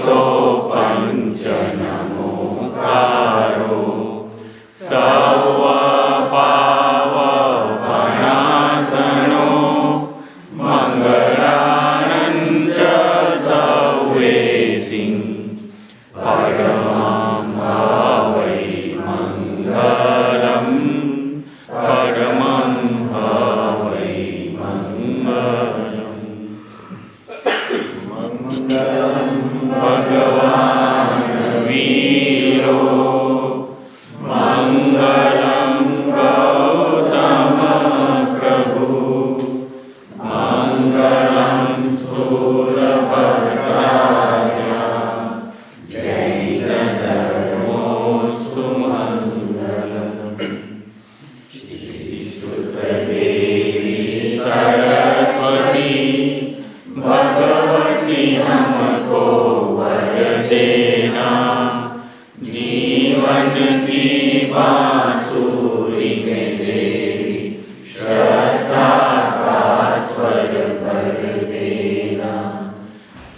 सो पंच नमोकारो सर्व पावपणासनो मंगलानंच सवेसिं परमं हवै मंगलम् परमं हवै मंगलम्। मंगलम् भगवान् वीरो मंगलम् गौतम प्रभु मंगलम् स्थूलभद्राय जैनधर्मोऽस्तु मंगलम्। श्रीसुतदेवी सरस्वती भगवती हमको वर देना जीवन की बांसुरी में देवी श्रद्धा का स्वर भर देना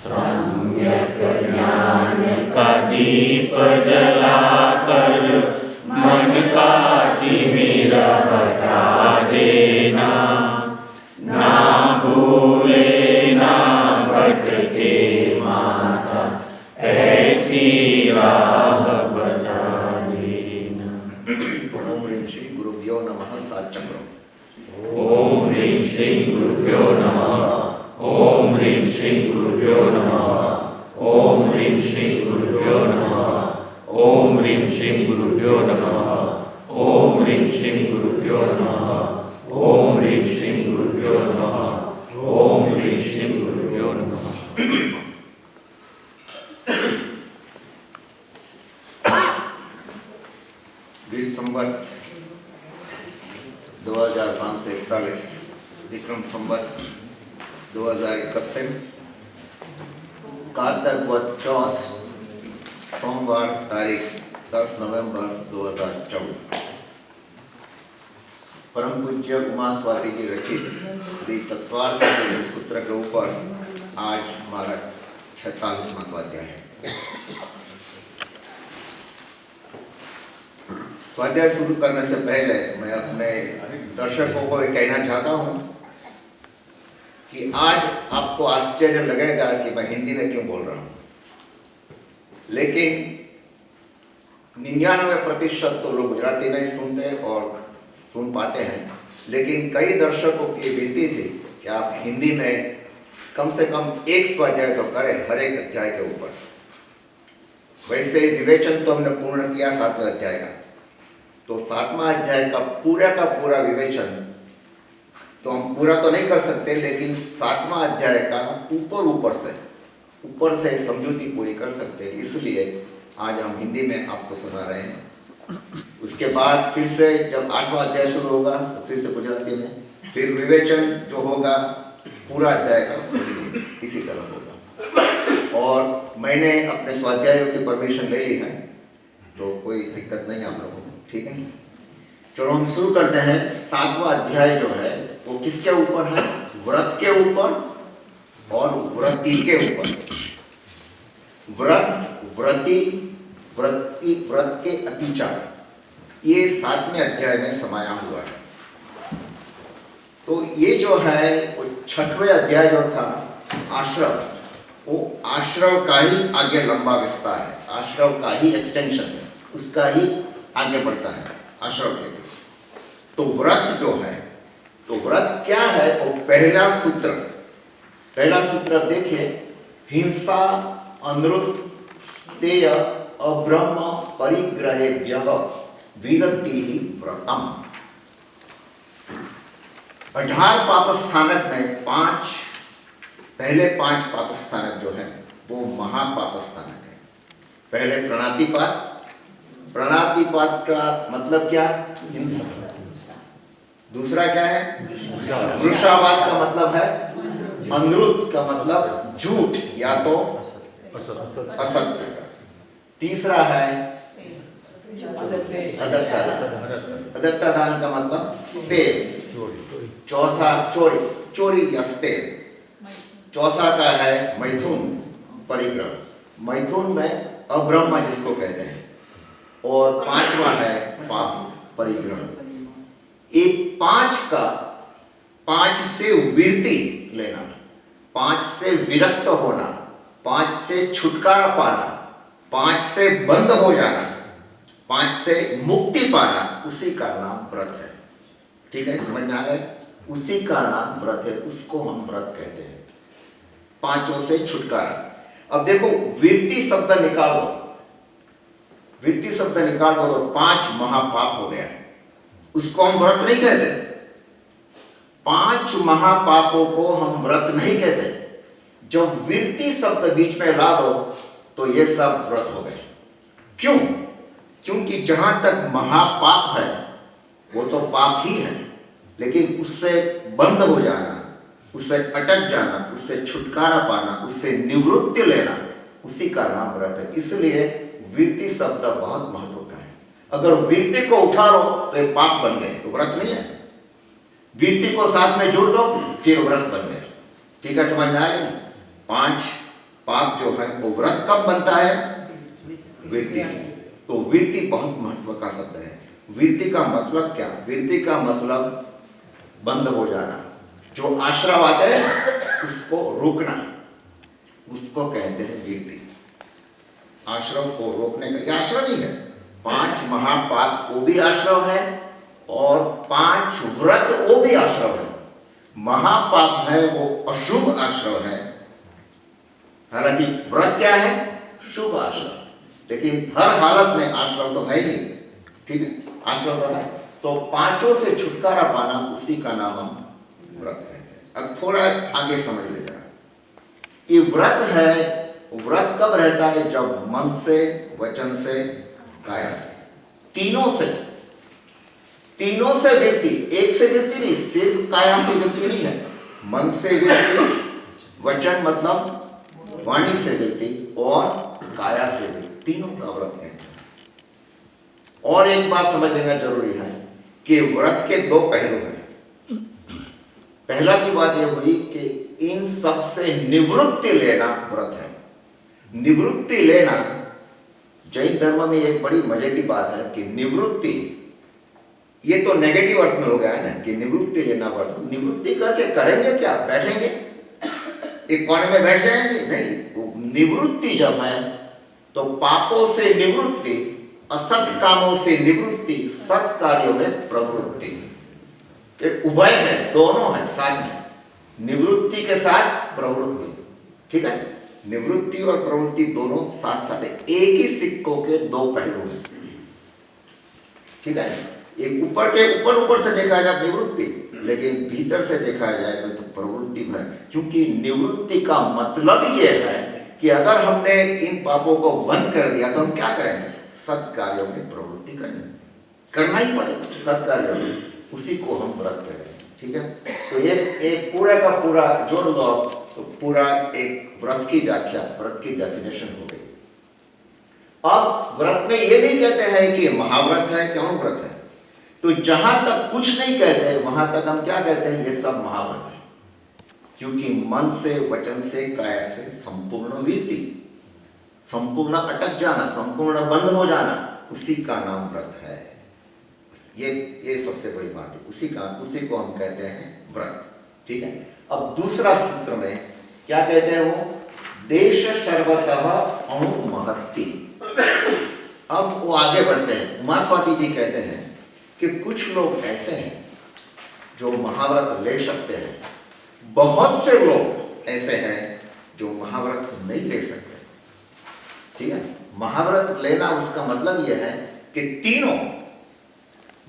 सम्यक ज्ञान का दीप जलाकर मन का तिमिर हटा देना ना भूले ना भटके माता ऐसी राह बता देना। ओम ह्रीं श्री गुरुभ्यो नमः। सात चक्रों। ओम ह्रीं श्री गुरुभ्यो नमः। ओम ह्रीं श्री गुरुभ्यो नमः। ओम ह्रीं श्री गुरुभ्यो नमः। ओम ह्रीं श्री गुरुभ्यो नमः। ओम ह्रीं श्री गुरुभ्यो नमः। ओम ह्रीं श्री गुरुभ्यो नमः। ओम ह्रीं श्री गुरुभ्यो नमः। वीर संवत 2541 विक्रम संवत 2071 कार्तिक वध चौथ सोमवार तारीख 10 नवंबर 2014 परम पूज्य उमा स्वाति जी रचित श्री तत्वार्थ सूत्र के ऊपर आज हमारा 46वां स्वाध्याय है। स्वाध्याय शुरू करने से पहले मैं अपने दर्शकों को ये कहना चाहता हूँ कि आज आपको आश्चर्य लगेगा कि मैं हिंदी में क्यों बोल रहा हूँ, लेकिन 99% तो लोग गुजराती में ही सुनते और सुन पाते हैं, लेकिन कई दर्शकों की विनती थी कि आप हिंदी में कम से कम एक स्वाध्याय तो करें हर एक अध्याय के ऊपर। वैसे विवेचन तो हमने पूर्ण किया 7वें अध्याय का, तो 7वां अध्याय का पूरा विवेचन तो हम पूरा तो नहीं कर सकते, लेकिन 7वां अध्याय का ऊपर से समझूती पूरी कर सकते हैं। इसलिए आज हम हिंदी में आपको सुना रहे हैं। उसके बाद फिर से जब 8वां अध्याय शुरू होगा तो फिर से गुजराती में, फिर विवेचन जो होगा पूरा अध्याय का इसी तरह होगा। और मैंने अपने स्वाध्यायों की परमिशन ले ली है, तो कोई दिक्कत नहीं आप लोगों को, ठीक है। चलो हम शुरू करते हैं। 7वां अध्याय जो है वो किसके ऊपर है? व्रत के ऊपर और व्रती के ऊपर। व्रत, व्रती, व्रत के अतिचार, ये 7वें अध्याय में समाया हुआ है। तो ये जो है वो 6वें अध्याय जो था आश्रम, वो आश्रम का ही आगे लंबा विस्तार है, आश्रम का ही एक्सटेंशन है, उसका ही आगे बढ़ता है आश्रम के लिए। तो व्रत जो है, तो व्रत क्या है? वो पहला सूत्र देखिए, हिंसा अनुरुत स्तेय अब्रह्म परिग्रहेभ्य विरति ही व्रतम। 18 पाप स्थानक में पहले 5 पाप स्थानक जो है वो महापाप स्थानक है। पहले प्राणातिपात का मतलब क्या? हिंसा। दूसरा क्या है? वृषावाद का मतलब है अनुरुत का मतलब झूठ या तो असत्य। तीसरा है अदत्तादान का मतलब स्तेय। चौथा चोरी या स्तेय। चौथा का है मैथुन परिग्रह। मैथुन में अब्रह्मा जिसको कहते हैं, और 5वां है पाप परिग्रह। ये 5 से विरति लेना, 5 से विरक्त होना, 5 से छुटकारा पाना, 5 से बंद हो जाना, 5 से मुक्ति पाना, उसी का नाम व्रत है। ठीक है, समझ में आ गया? उसी का नाम व्रत है, उसको हम व्रत कहते हैं, 5 से छुटकारा। अब देखो विरति शब्द निकाल दो, विरति शब्द निकाल दो तो 5 महापाप हो गया, उसको हम व्रत नहीं कहते। 5 महापापों को हम व्रत नहीं कहते। जब विरति शब्द बीच में ला दो तो ये सब व्रत हो गए। क्यों? क्योंकि जहां तक महापाप है वो तो पाप ही है, लेकिन उससे बंद हो जाना, उससे अटक जाना, उससे छुटकारा पाना, उससे निवृत्ति लेना, उसी का नाम व्रत है। इसलिए विरति शब्द बहुत महत्व का है। अगर विरति को उठा लो तो ये पाप बन गए, तो व्रत नहीं है। विरति को साथ में जोड़ दो फिर व्रत बन गए। ठीक है, समझ में आ गया? 5 पाप जो है वो व्रत कब बनता है? विरति से। तो विरति बहुत महत्व का शब्द है। विरति का मतलब क्या? विरति का मतलब बंद हो जाना, जो आश्रव आते हैं उसको रोकना, उसको कहते हैं विरति। आश्रव को रोकने का ये आश्रव ही है। 5 महापाप वो भी आश्रव है और 5 व्रत वो भी आश्रव है। महापाप है वो अशुभ आश्रव है, हालांकि व्रत क्या है? शुभ आश्रव, लेकिन हर हालत में आश्रव तो है ही। ठीक है, आश्रव तो है। तो 5 से छुटकारा पाना, उसी का नाम हम व्रत कहते हैं। अब थोड़ा आगे समझ ले जरा। ये व्रत है, व्रत कब रहता है? जब मन से, वचन से, काया से, तीनों से वृत्ति, एक से वृत्ति नहीं, सिर्फ काया से वृत्ति नहीं है। मन से वृत्ति, वचन मतलब वाणी से वृत्ति, और काया से वृत्ति, तीनों का व्रत है। और एक बात समझ लेना जरूरी है कि व्रत के 2 पहलू हैं। पहला की बात यह हुई कि इन सब से निवृत्ति लेना व्रत है। निवृत्ति लेना, जैन धर्म में एक बड़ी मजे की बात है कि निवृत्ति, ये तो नेगेटिव अर्थ में हो गया है ना कि निवृत्ति लेना व्रत। निवृत्ति करके करेंगे क्या? बैठेंगे एक कोने में बैठ जाएंगे? नहीं। निवृत्ति जब है तो पापों से निवृत्ति, असत कामों से निवृत्ति, सत कार्यों में प्रवृत्ति, एक उभय है, दोनों है साथ में, निवृत्ति के साथ प्रवृत्ति। ठीक है, निवृत्ति और प्रवृत्ति दोनों साथ साथ है, एक ही सिक्कों के 2 पहलू हैं। ठीक है, एक ऊपर से देखा जाए निवृत्ति, लेकिन भीतर से देखा जाए तो प्रवृत्ति है। क्योंकि निवृत्ति का मतलब यह है कि अगर हमने इन पापों को बंद कर दिया तो हम क्या करेंगे? सत्कार्यों में प्रवृत्ति करेंगे, करना ही पड़ेगा सत्कार्यों में, उसी को हम व्रत करेंगे। ठीक है, तो ये एक पूरा का पूरा जोड़ लो तो पूरा एक व्रत की व्याख्या, व्रत की डेफिनेशन हो गई। अब व्रत में ये नहीं कहते हैं कि महाव्रत है कि अनुव्रत है, तो जहां तक कुछ नहीं कहते वहां तक हम क्या कहते हैं? ये सब महाव्रत है। क्योंकि मन से, वचन से, काया से संपूर्ण विरति, संपूर्ण अटक जाना, संपूर्ण बंद हो जाना, उसी का नाम व्रत है। ये सबसे बड़ी बात है, उसी को हम कहते हैं व्रत। ठीक है, अब दूसरा सूत्र में क्या कहते हैं? वो देश सर्वतः अणुमहत्ति। अब वो आगे बढ़ते हैं। उमास्वाति जी कहते हैं कि कुछ लोग ऐसे हैं जो महाव्रत ले सकते हैं, बहुत से लोग ऐसे हैं जो महाव्रत नहीं ले सकते। ठीक है, महाव्रत लेना उसका मतलब यह है कि तीनों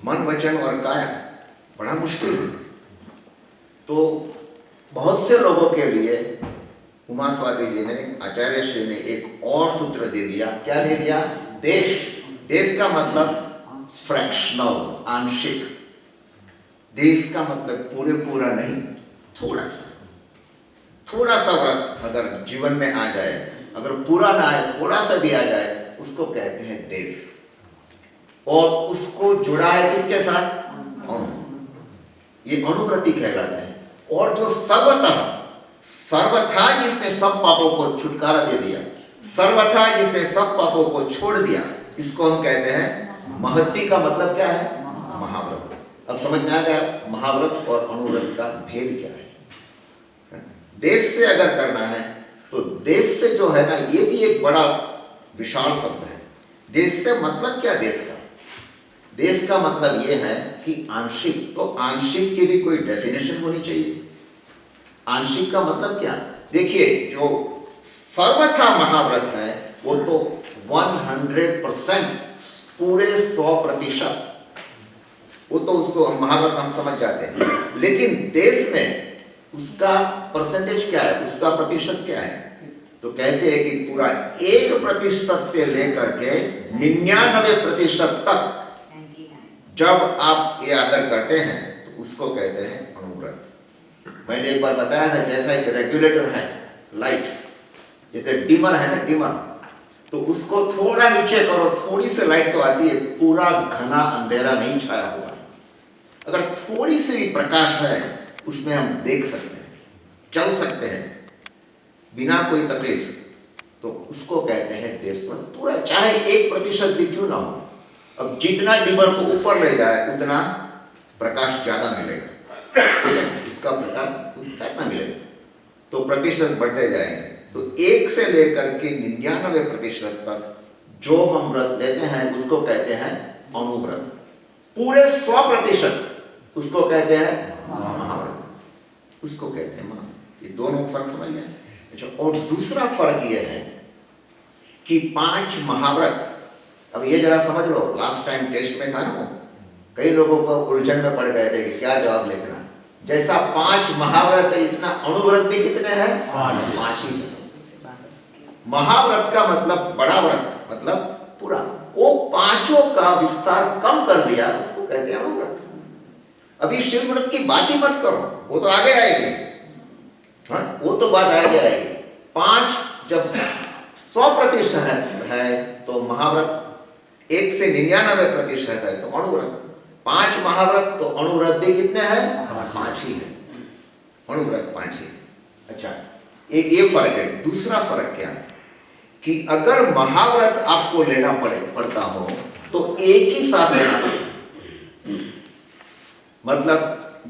मन, वचन और काया बड़ा मुश्किल है। तो बहुत से लोगों के लिए उमास्वाति जी ने, आचार्य श्री ने एक और सूत्र दे दिया। क्या दे दिया? देश का मतलब फ्रैक्शनल, आंशिक। देश का मतलब पूरा नहीं, थोड़ा सा व्रत अगर जीवन में आ जाए, अगर पूरा ना आए, थोड़ा सा भी आ जाए, उसको कहते हैं देश। और उसको जुड़ा है किसके साथ? अणु। ये अणुव्रति कहलाता है। और जो सर्वथा जिसने सब पापों को छुटकारा दे दिया, सर्वथा जिसने सब पापों को छोड़ दिया, इसको हम कहते हैं महत्ति। का मतलब क्या है? महाव्रत। अब समझ में आ गया महाव्रत और अनुव्रत का भेद क्या है। देश से अगर करना है तो देश से जो है ना, ये भी एक बड़ा विशाल शब्द है। देश से मतलब क्या? देश का, देश का मतलब ये है कि आंशिक। तो आंशिक की भी कोई डेफिनेशन होनी चाहिए। आंशिक का मतलब क्या? देखिए, जो सर्वथा महाव्रत है वो तो 100%, पूरे 100%, वो तो उसको महाव्रत हम समझ जाते हैं। लेकिन देश में उसका परसेंटेज क्या है, उसका प्रतिशत क्या है? तो कहते हैं कि पूरा 1% से लेकर के 99% तक जब आप ये आदर करते हैं तो उसको कहते हैं अनुव्रत। मैंने एक बार बताया था, जैसा एक रेगुलेटर है लाइट, जैसे डिमर है ना, डिमर, तो उसको थोड़ा नीचे करो, थोड़ी सी लाइट तो आती है, पूरा घना अंधेरा नहीं छाया हुआ है। अगर थोड़ी सी भी प्रकाश है उसमें हम देख सकते हैं, चल सकते हैं बिना कोई तकलीफ, तो उसको कहते हैं देशवंत। पूरा चाहे 1% भी क्यों ना हो, अब जितना डिमर को ऊपर ले जाए उतना प्रकाश ज्यादा मिलेगा, इसका प्रकाश कितना मिलेगा, तो प्रतिशत बढ़ते जाएंगे। तो 1 से लेकर के 99% तक जो हम व्रत लेते हैं उसको कहते हैं अनुव्रत। पूरे 100% उसको कहते हैं महाव्रत, उसको कहते हैं महा। ये दोनों फर्क समझ गए। अच्छा, और दूसरा फर्क ये है कि 5 महाव्रत, अब ये जरा समझ लो, लास्ट टाइम टेस्ट में था ना, कई लोगों को उलझन में पड़ गए थे कि क्या जवाब लिखना। जैसा 5 महाव्रत है, इतना अनुव्रत भी कितने हैं? 5 ही। महाव्रत का मतलब बड़ा व्रत, मतलब पूरा, वो 5 का विस्तार कम कर दिया, उसको कहते हैं अनुव्रत। अभी शिव व्रत की बात ही मत करो, वो तो आगे आएगी, हाँ, वो तो बात आगे आएगी। 5 जब 100% है तो महाव्रत, 1 से 99% है तो अनुव्रत। 5 महाव्रत तो अनुव्रत भी कितने हैं? 5 ही है, अनुव्रत 5 ही। अच्छा, एक ये फर्क है। दूसरा फर्क क्या है कि अगर महाव्रत आपको लेना पड़ता हो तो एक ही साथ लेना पड़ेगा। मतलब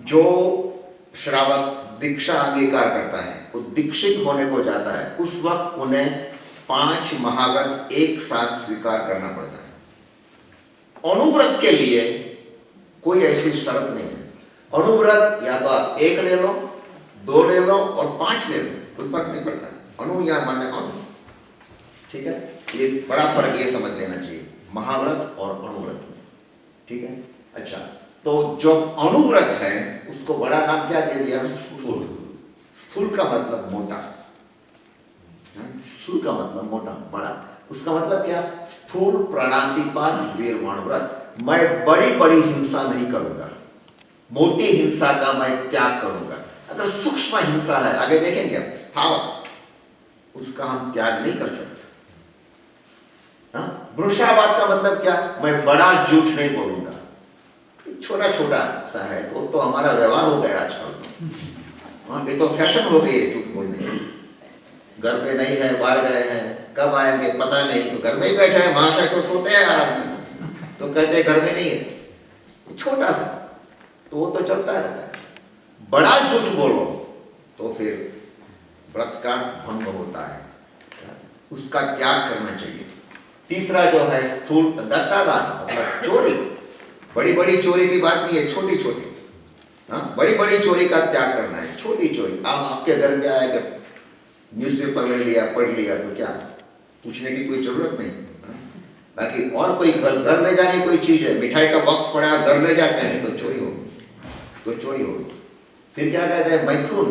जो श्रावक दीक्षा अंगीकार करता है, वो दीक्षित होने को जाता है, उस वक्त उन्हें 5 महाव्रत एक साथ स्वीकार करना पड़ता है। अनुव्रत के लिए कोई ऐसी शर्त नहीं है। अनुव्रत या तो आप 1 ले लो, 2 ले लो और 5 ले लो, कोई फर्क नहीं पड़ता। अनु या माने अनु, ठीक है। ये बड़ा फर्क ये समझ लेना चाहिए महाव्रत और अनुव्रत में, ठीक है। अच्छा, तो जो अनुव्रत है उसको बड़ा नाम क्या दे दिया? स्थूल। स्थूल का मतलब मोटा, स्थूल का मतलब मोटा, बड़ा। उसका मतलब क्या? स्थूल प्राणातिपात वीरवाण व्रत। मैं बड़ी बड़ी हिंसा नहीं करूंगा, मोटी हिंसा का मैं त्याग करूंगा। अगर सूक्ष्म हिंसा है, आगे देखेंगे हम, स्थावक, उसका हम त्याग नहीं कर सकते। वृषावाद का मतलब क्या? मैं बड़ा झूठ नहीं बोलूंगा, छोटा छोटा सा है तो हमारा व्यवहार हो गया आजकल। ये तो फैशन हो गई है झूठ बोलने की। घर पे नहीं है, बाहर गए हैं, कब आएंगे पता नहीं, तो घर में ही बैठे हैं, महाशय तो सोते हैं आराम से, तो कहते हैं घर में नहीं है। छोटा सा तो वो तो चलता रहता है। बड़ा झूठ बोलो तो फिर व्रत का भंग होता है, उसका त्याग करना चाहिए। तीसरा जो है स्थूल दत्तादान, मतलब चोरी। बड़ी बड़ी चोरी की बात नहीं है, छोटी छोटी, बड़ी बड़ी चोरी का त्याग करना है। छोटी चोरी, आपके घर में आया कि न्यूज़पेपर ले लिया, पढ़ लिया, तो क्या पूछने की कोई जरूरत नहीं। बाकी और कोई घर ले जाने कोई चीज है, मिठाई का बॉक्स पड़ा है, घर ले जाते हैं तो चोरी होगी, तो चोरी होगी। फिर क्या कहते हैं? मैथुन।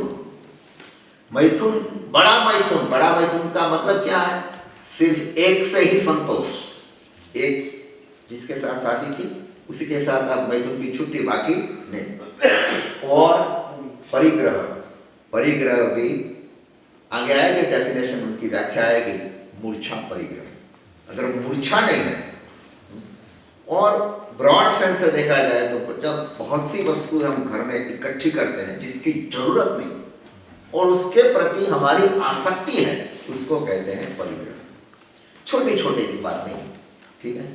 मैथुन, बड़ा मैथुन। बड़ा मैथुन का मतलब क्या है? सिर्फ एक से ही संतोष, एक जिसके साथ शादी थी उसी के साथ आप मैथुन की छुट्टी, बाकी नहीं। और परिग्रह, परिग्रह भी आगे आएगी, डेफिनेशन उनकी व्याख्या आएगी। मूर्छा परिग्रह, अगर मूर्छा नहीं है, और ब्रॉड सेंस से देखा जाए तो जब बहुत सी वस्तुएं हम घर में इकट्ठी करते हैं जिसकी जरूरत नहीं और उसके प्रति हमारी आसक्ति है, उसको कहते हैं परिग्रह। छोटी छोटी की बात नहीं, ठीक है।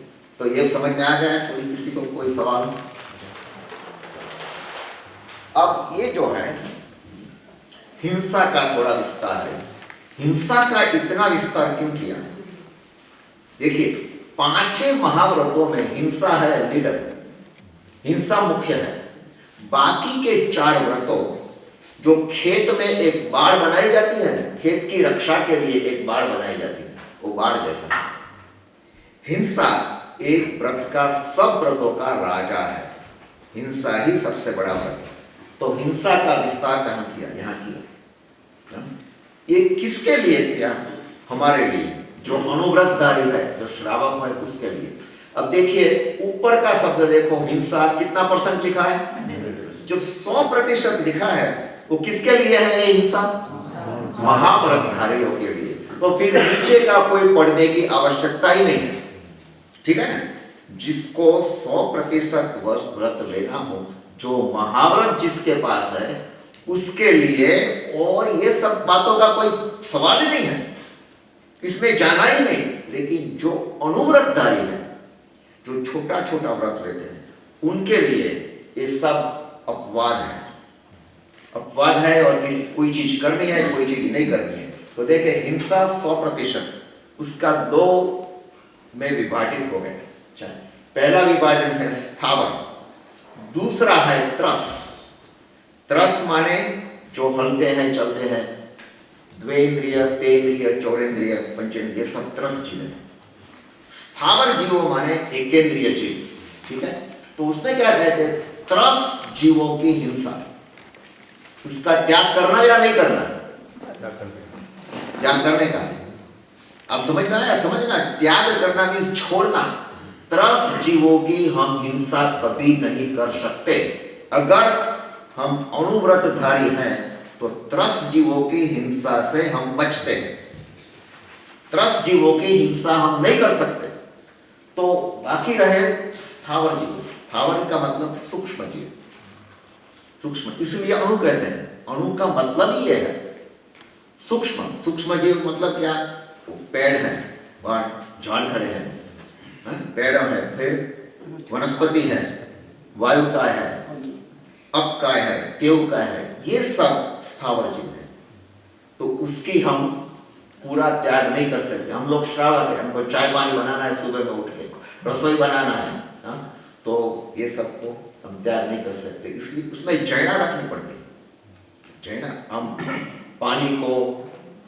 तो ये समझ में आ गया? कोई किसी को कोई सवाल? अब ये जो है हिंसा का थोड़ा विस्तार है। हिंसा का इतना विस्तार क्यों किया? देखिए, 5 महाव्रतों में हिंसा है लीडर, हिंसा मुख्य है। बाकी के 4 व्रतों, जो खेत में एक बाड़ बनाई जाती है, खेत की रक्षा के लिए एक बाड़ बनाई जाती है, वो बाड़ जैसा है। हिंसा एक व्रत का, सब व्रतों का राजा है। हिंसा ही सबसे बड़ा व्रत है। तो हिंसा का विस्तार कहां किया? यहां किया। ये किसके लिए किया? हमारे लिए, जो अनुव्रतधारी है, जो श्रावक है, उसके लिए। अब देखिए ऊपर का शब्द देखो, हिंसा कितना % लिखा है? जब 100% लिखा है, वो किसके लिए है ये हिंसा? महाव्रतधारियों के लिए। तो फिर नीचे का कोई पढ़ने की आवश्यकता ही नहीं है, ठीक है ना। जिसको 100% व्रत लेना हो, जो महाव्रत जिसके पास है, उसके लिए, और ये सब बातों का कोई सवाल ही नहीं है, इसमें जाना ही नहीं। लेकिन जो अनुव्रतधारी है, जो छोटा छोटा व्रत लेते हैं, उनके लिए ये सब अपवाद है, अपवाद है। और किसी कोई चीज करनी है, कोई चीज नहीं करनी है। तो देखे हिंसा 100%, उसका 2 में विभाजित हो गया। पहला विभाजन है स्थावर, दूसरा है त्रस। त्रस माने जो हलते हैं, चलते हैं, द्वेंद्रिय, तेंद्रिय, चौरेंद्रिय, पंचेंद्रिय, सब त्रस जीव है। स्थावर जीवों माने एकेंद्रिय जीव, ठीक है। तो उसमें क्या कहते हैं? त्रस जीवों की हिंसा, उसका त्याग करना या नहीं करना? त्याग करने का। अब समझ में आया? समझना, त्याग करना मीन्स छोड़ना। त्रस जीवों की हम हिंसा कभी नहीं कर सकते। अगर हम अनुव्रतधारी हैं तो त्रस जीवों की हिंसा से हम बचते हैं। त्रस जीवों की हिंसा हम नहीं कर सकते। तो बाकी रहे स्थावर जीव। स्थावर का मतलब सूक्ष्म जीव, सूक्ष्म, इसलिए अणु कहते हैं। अणु का मतलब ही यह है सूक्ष्म। सूक्ष्म जीव मतलब क्या? पेड़ है, झाड़ खड़े हैं, पेड़ है, फिर वनस्पति है, वायु का है, अप का है, तेव का है, ये सब स्थावर जीव है। तो उसकी हम पूरा त्याग नहीं कर सकते। हम लोग श्रावक है, हमको चाय पानी बनाना है, सुबह में उठ के रसोई बनाना है, तो ये सब को हम त्याग नहीं कर सकते। इसलिए उसमें जैना रखनी पड़ती है। जैना, हम पानी को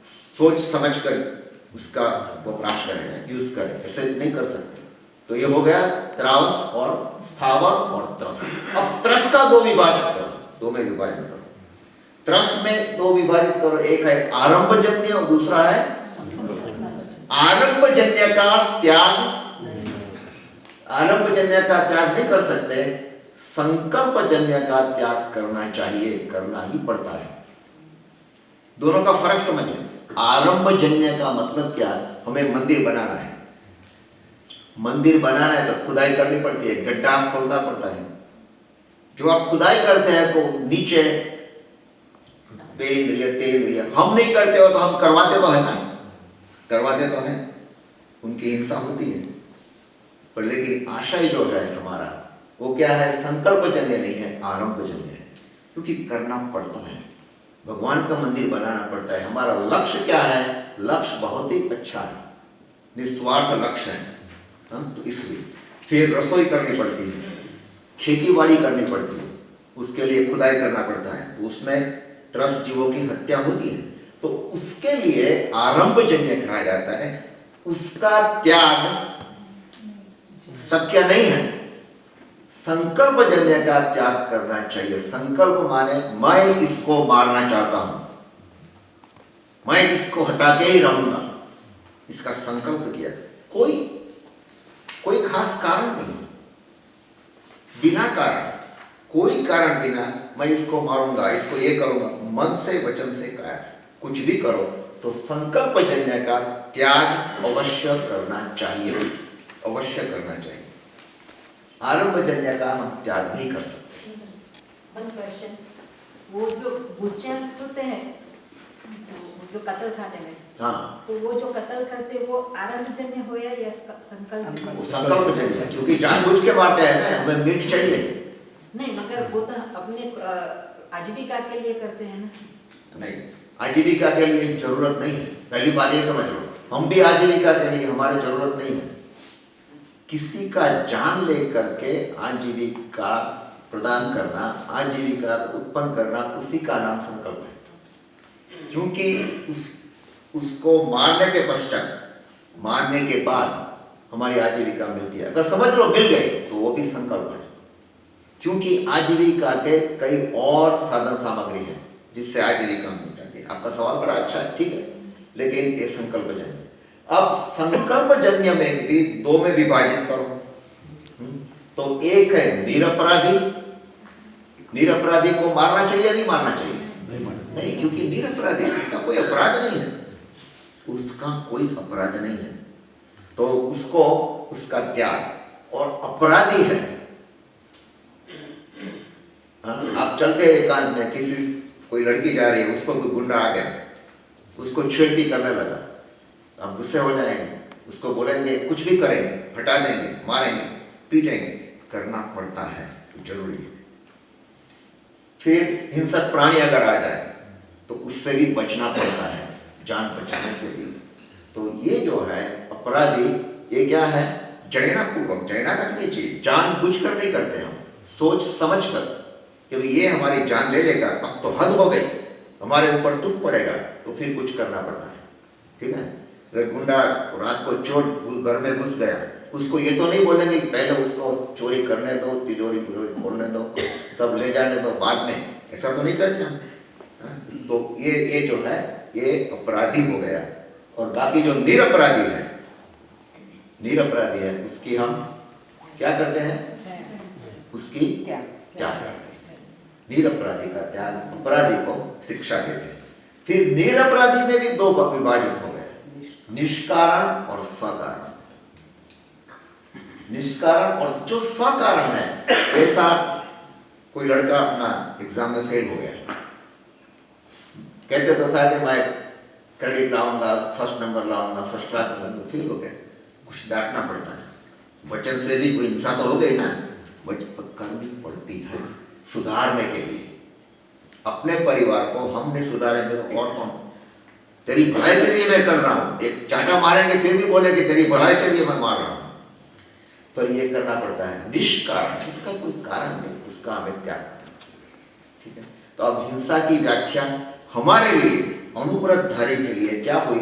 सोच समझ कर उसका वपराश करें, यूज करें, ऐसे नहीं कर सकते। तो ये हो गया त्रावस और स्थावर और त्रस। अब त्रस का 2 विभाजित करो, 2 में विभाजित करो। त्रस में 2 विभाजित करो, एक है आरंभजन्य और दूसरा है आरंभजन्य का त्याग। आरंभजन्य का त्याग नहीं कर सकते, संकल्पजन्य का त्याग करना चाहिए, करना ही पड़ता है। दोनों का फर्क समझिए। आरंभजन्य का मतलब क्या? हमें मंदिर बनाना है, मंदिर बनाना है तो खुदाई करनी पड़ती है, गड्ढा खोदना पड़ता है। जो आप खुदाई करते हैं तो नीचे बेंद्रिय, तेंद्रिय, हम नहीं करते हो तो हम करवाते तो है ना, करवाते तो हैं, उनकी हिंसा होती है। पर लेकिन आशय जो है हमारा वो क्या है? संकल्पजन्य नहीं है, आरंभजन्य है, क्योंकि करना पड़ता है। भगवान का मंदिर बनाना पड़ता है। हमारा लक्ष्य क्या है? लक्ष्य बहुत ही अच्छा है, निस्वार्थ लक्ष्य है। तो इसलिए फिर रसोई करनी पड़ती है, खेती-बाड़ी करनी पड़ती है, उसके लिए खुदाई करना पड़ता है, तो उसमें त्रस जीवों की हत्या होती है। तो उसके लिए आरंभजन्य कहा जाता है। उसका त्याग शक्य नहीं है। संकल्पजन्य का त्याग करना चाहिए। संकल्प माने मैं इसको मारना चाहता हूं, मैं इसको हटा के ही रहूंगा, इसका संकल्प किया। कोई खास कारण नहीं, बिना कारण, कोई कारण बिना मैं इसको मारूंगा, इसको ये करूंगा, मन से, वचन से, काया से, कुछ भी करो तो संकल्पजन्य का त्याग अवश्य करना चाहिए, अवश्य करना चाहिए। आरंभजन्य का हम त्याग नहीं कर सकते। वन क्वेश्चन, वो जो भूचर होते हैं जो कत्ल खाने में, हाँ, तो वो जो कत्ल करते वो आरंभजन्य होया या संकल्प? वो संकल्प जन्य है, क्योंकि जानबूझ के मारते हैं ना, हमें मीट चाहिए। नहीं, मगर वो तो अपने आजीविका के लिए करते हैं ना। नहीं, आजीविका के लिए जरूरत नहीं है, पहली बात ये समझ लो। हम भी आजीविका के लिए, हमारे जरूरत नहीं है। किसी का जान लेकर के आजीविका प्रदान करना, आजीविका उत्पन्न करना, उसी का नाम संकल्प है। क्योंकि उसको मारने के पश्चात, मारने के बाद हमारी आजीविका मिलती है। अगर समझ लो मिल गई तो वो भी संकल्प है, क्योंकि आजीविका के कई और साधन सामग्री है जिससे आजीविका मिल जाती है। आपका सवाल बड़ा अच्छा है, ठीक है, लेकिन ये संकल्प जन्य। अब संकल्प जन्य में भी दो में विभाजित करो तो एक है निरपराधी। निरपराधी को मारना चाहिए या नहीं मारना चाहिए? नहीं, क्योंकि निरपराधी, उसका कोई अपराध नहीं है, उसका कोई अपराध नहीं है, तो उसको उसका त्याग। और अपराधी है, आप चलते एकांत में, किसी कोई लड़की जा रही है, उसको कोई गुंडा आ गया, उसको छेड़ती करने लगा, आप गुस्से हो जाएंगे, उसको बोलेंगे, कुछ भी करेंगे, हटा देंगे, मारेंगे, पीटेंगे, करना पड़ता है, जरूरी है। फिर हिंसक प्राणी अगर आ जाए तो उससे भी बचना पड़ता है, जान बचाने के लिए। तो ये जो है अपराधी, ये क्या है? जड़ेना पूर्वक, जड़ेना रखनी चाहिए, जानबूझ कर नहीं करते हम, सोच समझ कर कि ये हमारी जान ले लेगा, अब तो हद हो गई, हमारे ऊपर टूट पड़ेगा, तो फिर कुछ करना पड़ता है, ठीक है। अगर गुंडा रात को चोर घर में घुस गया, उसको ये तो नहीं बोलेंगे कि पहले उसको चोरी करने दो, तिजोरी खोलने दो, सब ले जाने दो, बाद में, ऐसा तो नहीं करते हम। तो ये जो है ये अपराधी हो गया। और बाकी जो निरपराधी है, निरपराधी है, उसकी हम क्या करते हैं? उसकी त्याग करते हैं। निरपराधी का त्याग, अपराधी को शिक्षा देते हैं। फिर निरपराधी में भी दो विभाजित हो गए, निष्कारण और सकारण। निष्कारण और जो सकारण है, ऐसा कोई लड़का अपना एग्जाम में फेल हो गया, कहते तो था कि मैं क्रेडिट लाऊंगा, फर्स्ट नंबर लाऊंगा, फर्स्ट क्लास में, तो फेल हो गया, कुछ डांटना पड़ता है। वचन से भी कोई हिंसा तो हो गई ना, वचन करनी पड़ती है सुधारने के लिए। अपने परिवार को हम नहीं सुधारेंगे तो और कौन? तेरी भलाई के लिए मैं कर रहा हूं, एक चाटा मारेंगे फिर भी बोले कि तेरी भलाई के लिए मैं मार रहा हूं, पर ये करना पड़ता है निष्कारण, इसका कोई कारण नहीं, उसका हमें त्याग करना, ठीक है। तो अब हिंसा की व्याख्या हमारे लिए, अनुव्रतधारी के लिए क्या हुई?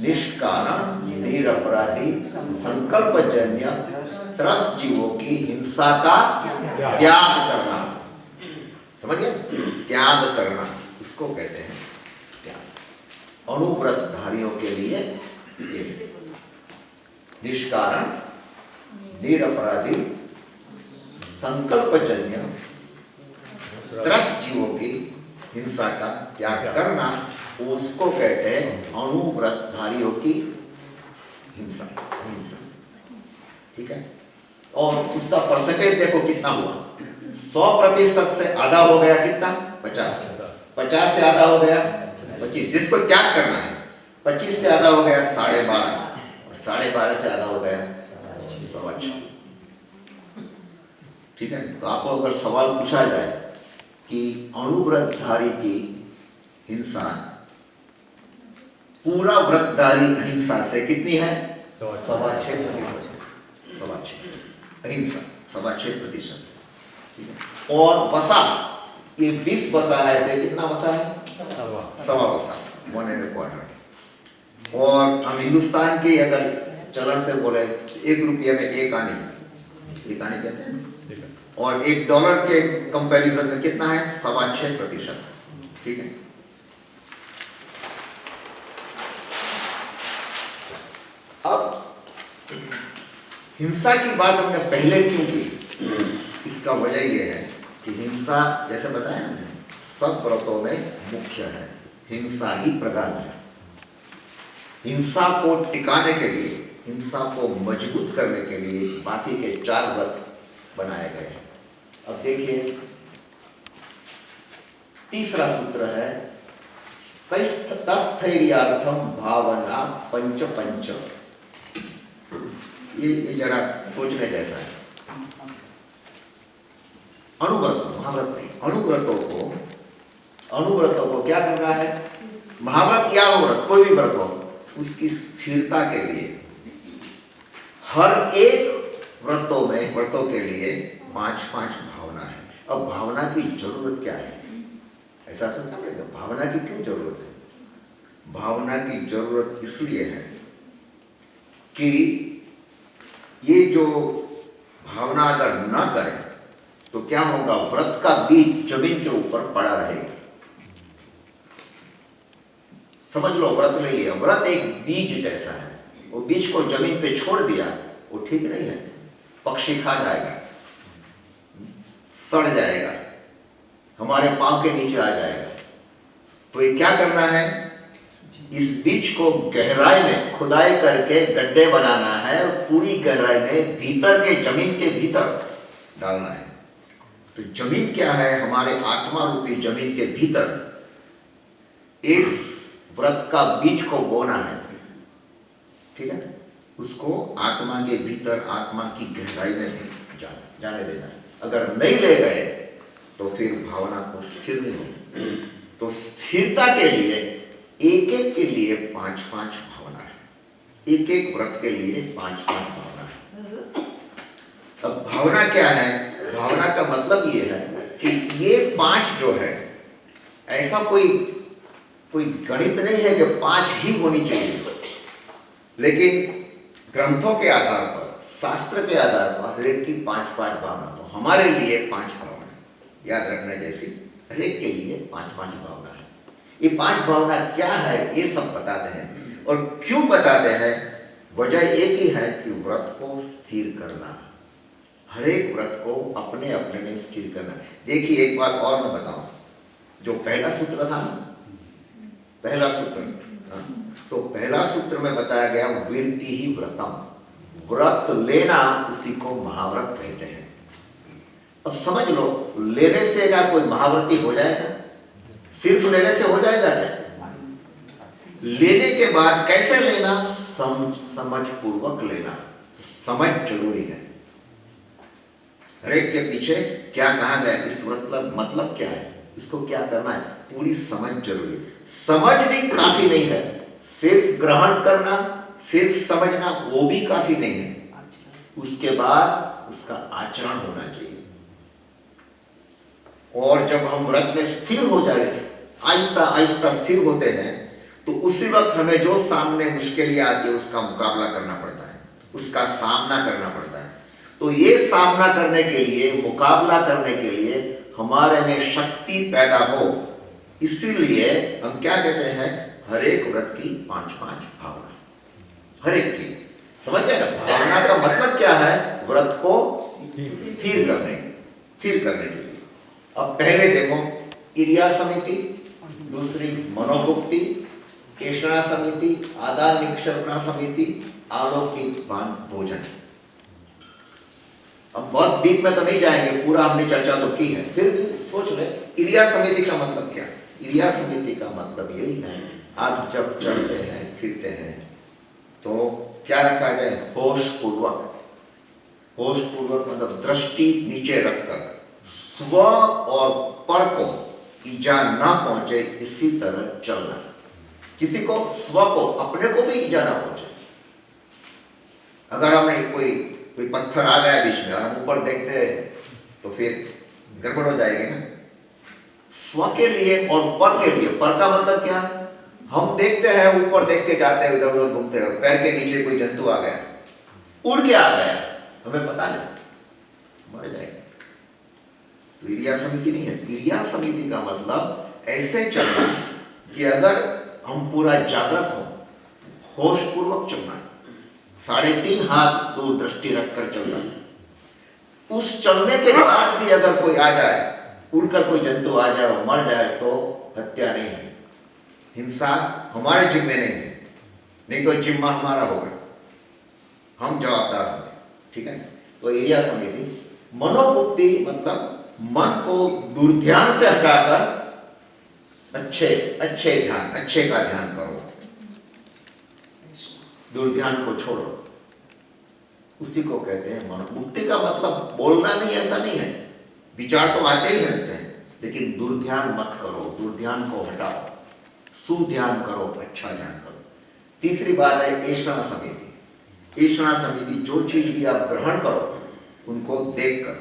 निष्कारण, निरपराधी, संकल्पजन्य, त्रस्त जीवों की हिंसा का त्याग करना। समझ गए? त्याग करना इसको कहते हैं त्याग। अनुव्रतधारियों के लिए निष्कारण, निरपराधी, संकल्पजन्य, त्रस्त जीवों की हिंसा का त्याग करना, उसको कहते हैं अनुव्रतधारियों की हिंसा। ठीक है। और उसका परसेंटेज देखो कितना हुआ, 100% से आधा हो गया, कितना? 50। 50 से आधा हो गया 25, जिसको त्याग करना है। 25 से आधा हो गया 12.5, और 12.5 से आधा हो गया 6.25। ठीक है। तो आपको अगर सवाल पूछा जाए कि अनुव्रतधारी की हिंसा पूरा व्रतधारी अहिंसा से कितनी है? 6.25%। 6.25 अहिंसा 6.25%। ठीक है। और वसा, ये 20 वसा है, तो कितना वसा है? 1.25 वसा, 1.25। और हम हिंदुस्तान की अगर चलन से बोले, 1 रुपये में 1 आने, 1 आने कहते हैं, और $1 के कंपैरिजन में कितना है? 6.25%। ठीक है। अब हिंसा की बात हमने पहले क्यों की? इसका वजह यह है कि हिंसा, जैसे बताया ना, सब व्रतों में मुख्य है, हिंसा ही प्रधान है। हिंसा को टिकाने के लिए, हिंसा को मजबूत करने के लिए बाकी के 4 व्रत बनाए गए हैं। अब देखिए, तीसरा सूत्र है तस्थैर्यार्थम भावना पंच पंच। ये जरा सोचने जैसा है। अनुव्रतों को क्या करना है? महाव्रत या अनुव्रत कोई भी व्रत हो, उसकी स्थिरता के लिए हर एक व्रतों के लिए 5-5 भावना है। अब भावना की जरूरत क्या है? ऐसा सोचना पड़ेगा, भावना की क्यों जरूरत है? भावना की जरूरत इसलिए है कि ये जो भावना अगर ना करें तो क्या होगा? व्रत का बीज जमीन के ऊपर पड़ा रहेगा। समझ लो, व्रत ले लिया, व्रत एक बीज जैसा है, वो बीज को जमीन पे छोड़ दिया, वो ठीक नहीं है। पक्षी खा जाएगा, सड़ जाएगा, हमारे पांव के नीचे आ जाएगा। तो ये क्या करना है? इस बीज को गहराई में खुदाई करके गड्ढे बनाना है और पूरी गहराई में भीतर के जमीन के भीतर डालना है। तो जमीन क्या है? हमारे आत्मा रूपी जमीन के भीतर इस व्रत का बीज को बोना है। ठीक है, उसको आत्मा के भीतर, आत्मा की गहराई में जाने देना है। अगर नहीं ले गए तो फिर भावना को स्थिर नहीं होगी। तो स्थिरता के लिए एक के लिए 5-5 भावना है। एक व्रत के लिए 5-5 भावना है। अब भावना क्या है? भावना का मतलब ये है कि ये 5 जो है, ऐसा कोई गणित नहीं है कि 5 ही होनी चाहिए, लेकिन ग्रंथों के आधार पर, शास्त्र के आधार पर हर एक की 5-5 भावना। तो हमारे लिए 5 भावना याद रखने जैसी, हर एक के लिए 5-5 भावना है। ये 5 भावना क्या है ये सब बताते हैं। और क्यों बताते हैं? वजह एक ही है कि व्रत को स्थिर करना, हर एक व्रत को अपने अपने में स्थिर करना। देखिए, एक बात और मैं बताऊं, जो पहला सूत्र था ना, पहला सूत्र, तो पहला सूत्र में बताया गया विरति ही व्रतम, व्रत लेना, उसी को महाव्रत कहते हैं। अब समझ लो, लेने से क्या कोई महाव्रती हो जाएगा? सिर्फ लेने से हो जाएगा क्या? लेने के बाद कैसे लेना? समझ पूर्वक लेना, समझ जरूरी है। हर एक के पीछे क्या कहा गया, इस मतलब क्या है, इसको क्या करना है, पूरी समझ जरूरी है। समझ भी काफी नहीं है, सिर्फ ग्रहण करना, सिर्फ समझना वो भी काफी नहीं है। उसके बाद उसका आचरण होना चाहिए। और जब हम व्रत में स्थिर हो जाए, आहिस्ता आहिस्ता स्थिर होते हैं, तो उसी वक्त हमें जो सामने मुश्किलें आती है उसका मुकाबला करना पड़ता है, उसका सामना करना पड़ता है। तो ये सामना करने के लिए, मुकाबला करने के लिए हमारे में शक्ति पैदा हो, इसीलिए हम क्या कहते हैं, हर एक व्रत की 5-5 भावना, हर एक की। समझ गए ना? भावना का मतलब क्या है? व्रत को स्थिर करने के लिए। अब पहले देखो, क्रिया समिति, दूसरी मनोभुक्ति, केशना समिति, आदान निक्षेपणा समिति, आलोकित भोजन। अब बहुत डीप में तो नहीं जाएंगे, पूरा हमने चर्चा तो की है, फिर भी सोच ले क्रिया समिति का मतलब क्या? क्रिया समिति का मतलब यही है, आप जब चलते हैं फिरते हैं तो क्या रखा जाए? होश पूर्वक मतलब दृष्टि नीचे रखकर स्व और पर को ईजा ना पहुंचे इसी तरह चलना। किसी को, स्व को, अपने को भी ईजा ना पहुंचे। अगर हमने कोई पत्थर आ गया बीच में और हम ऊपर देखते हैं तो फिर गड़बड़ हो जाएगी ना। स्व के लिए और पर के लिए, पर का मतलब क्या? हम देखते हैं, ऊपर देख के जाते हैं, इधर उधर घूमते हैं, पैर के नीचे कोई जंतु आ गया, उड़ के आ गया, हमें पता नहीं, मर जाएगा। तो क्रिया समिति नहीं है। क्रिया समिति का मतलब ऐसे चलना कि अगर हम पूरा जागृत हो, होश पूर्वक चलना है, 3.5 हाथ दूर दृष्टि रखकर चलना। उस चलने के बाद भी अगर कोई आ जाए, उड़कर कोई जंतु आ जाए और मर जाए तो हत्या नहीं है, हिंसा हमारे जिम्मे नहीं है, नहीं तो जिम्मा हमारा होगा, हम जवाबदार होंगे। ठीक है? तो क्रिया समिति। मनोभुक्ति मतलब मन को दुर्ध्यान से हटाकर अच्छे अच्छे ध्यान, अच्छे का ध्यान करो, दुर्ध्यान को छोड़ो। उसी को कहते हैं मन मुक्ति। का मतलब बोलना नहीं, ऐसा नहीं है, विचार तो आते ही रहते हैं, लेकिन दुर्ध्यान मत करो, दुर्ध्यान को हटाओ, सुध्यान करो, अच्छा ध्यान करो। तीसरी बात है ऐषणा समिति। ऐषणा समिति, जो चीज भी आप ग्रहण करो उनको देखकर,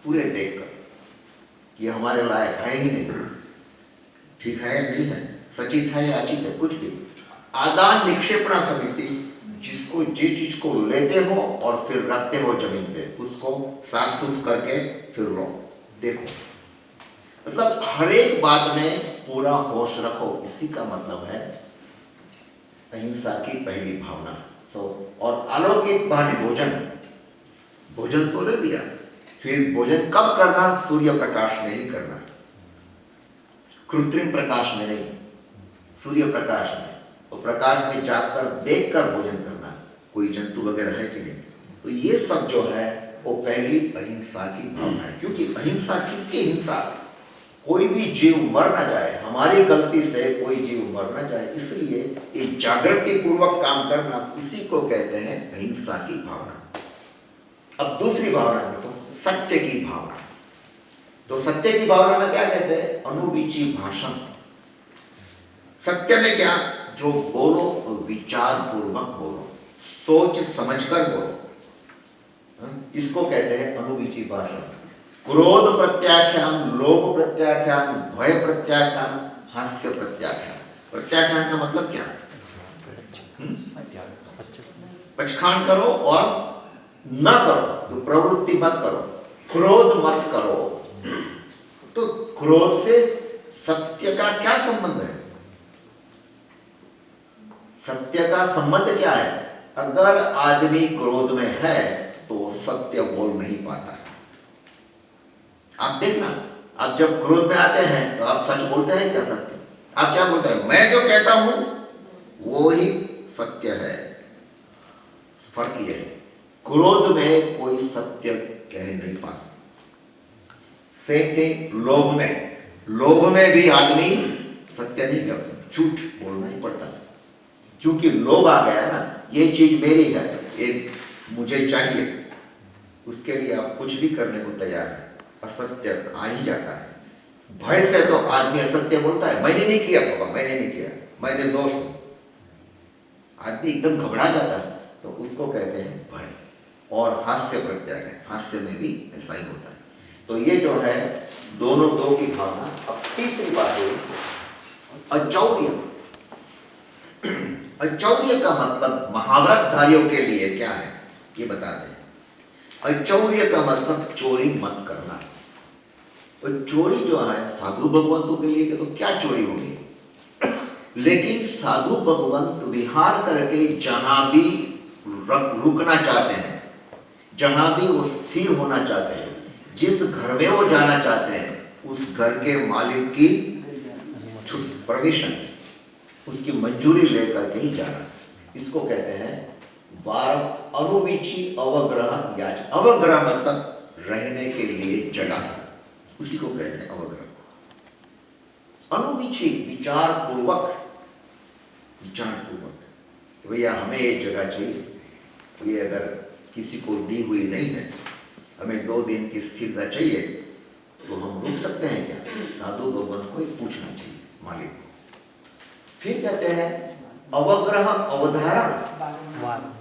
पूरे देखकर कि हमारे लायक है ही नहीं, ठीक है नहीं है, सचित है या अचित है, कुछ भी। आदान निक्षेपणा समिति, जिसको जे चीज को लेते हो और फिर रखते हो जमीन पे, उसको साफ सुथ करके फिर लो, देखो। मतलब हर एक बात में पूरा होश रखो, इसी का मतलब है अहिंसा की पहली भावना। और अलौकिक बात भोजन, भोजन तो ले लिया, फिर भोजन कब करना? सूर्य प्रकाश में ही करना, कृत्रिम प्रकाश में नहीं, सूर्य प्रकाश में। और प्रकाश में जाकर देखकर भोजन करना, कोई जंतु वगैरह है कि नहीं। तो ये सब जो है वो पहली अहिंसा की भावना है। क्योंकि अहिंसा किसकी हिंसा? कोई भी जीव मर ना जाए, हमारी गलती से कोई जीव मर ना जाए, इसलिए ये जागृति पूर्वक काम करना, इसी को कहते हैं अहिंसा की भावना। अब दूसरी भावना देखो, सत्य की भावना। तो सत्य की भावना में क्या कहते हैं? अनुविची भाषण। सत्य में क्या? जो बोलो विचार पूर्वक बोलो, सोच समझकर बोलो, इसको कहते हैं अनुविची भाषण। क्रोध प्रत्याख्यान, लोभ प्रत्याख्यान, भय प्रत्याख्यान, हास्य प्रत्याख्यान। प्रत्याख्यान का मतलब क्या? पचखान करो और न करो, तो प्रवृत्ति मत करो, क्रोध मत करो। तो क्रोध से सत्य का क्या संबंध है? सत्य का संबंध क्या है? अगर आदमी क्रोध में है तो सत्य बोल नहीं पाता है। आप देखना, आप जब क्रोध में आते हैं तो आप सच बोलते हैं क्या? सत्य आप क्या बोलते हैं? मैं जो कहता हूं वो ही सत्य है। फर्क यह है, क्रोध में कोई सत्य कह नहीं पाता। सेम थिंग लोभ में, लोभ में भी आदमी सत्य नहीं कहता, झूठ बोलना ही पड़ता है। क्योंकि लोभ आ गया ना, ये चीज मेरी है, ये मुझे चाहिए, उसके लिए आप कुछ भी करने को तैयार है, असत्य आ ही जाता है। भय से तो आदमी असत्य बोलता है, मैंने नहीं किया बाबा, मैंने नहीं किया, मैं निर्दोष हूं। आदमी एकदम घबरा जाता है, तो उसको कहते हैं भय। और हास्य प्रत्याख्यान, हास्य में भी ऐसा ही होता है। तो ये जो है दोनों दो की भावना। अब तीसरी बात है अचौर्य। अचौर्य का मतलब महाव्रतधारियों के लिए क्या है ये बताते हैं। अचौर्य का मतलब चोरी मत करना। और चोरी जो है साधु भगवंतों के लिए तो क्या चोरी होगी, लेकिन साधु भगवंत विहार करके जहां भी रुकना चाहते हैं, जहां भी वो स्थिर होना चाहते हैं, जिस घर में वो जाना चाहते हैं, उस घर के मालिक की परमिशन, उसकी मंजूरी लेकर के ही जाना, इसको कहते हैं अनुविची अवग्रह याच। अवग्रह मतलब रहने के लिए जगह, उसी को कहते हैं अवग्रह। अनुविची विचार पूर्वक, विचार पूर्वक भैया हमें एक जगह चाहिए, ये अगर किसी को दी हुई नहीं है, हमें 2 दिन की स्थिरता चाहिए, तो हम रुक सकते हैं क्या? साधु भगवान को पूछना चाहिए मालिक को। फिर कहते हैं अवग्रह अवधारण,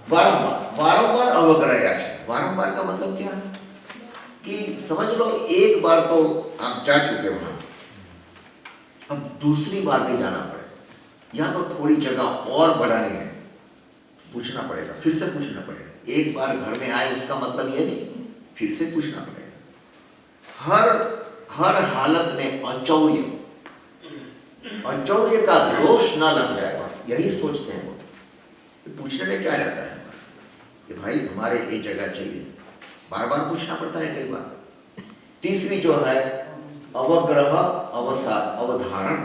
बारंबार अवग्रह याचना। बारंबार का मतलब क्या? कि समझ लो एक बार तो आप जा चुके वहां, अब दूसरी बार भी जाना पड़े, या तो थोड़ी जगह और बढ़ानी है, पूछना पड़ेगा, फिर से पूछना पड़ेगा। एक बार घर में आए उसका मतलब ये नहीं, फिर से पूछना पड़ेगा। हर हालत में अचौर्य, अचौर्य का दोष ना लग जाए, बस यही सोचते हैं वो। पूछने में क्या जाता है कि भाई हमारे ये जगह चाहिए, बार बार पूछना पड़ता है कई बार। तीसरी जो है अवग्रह अवधारण,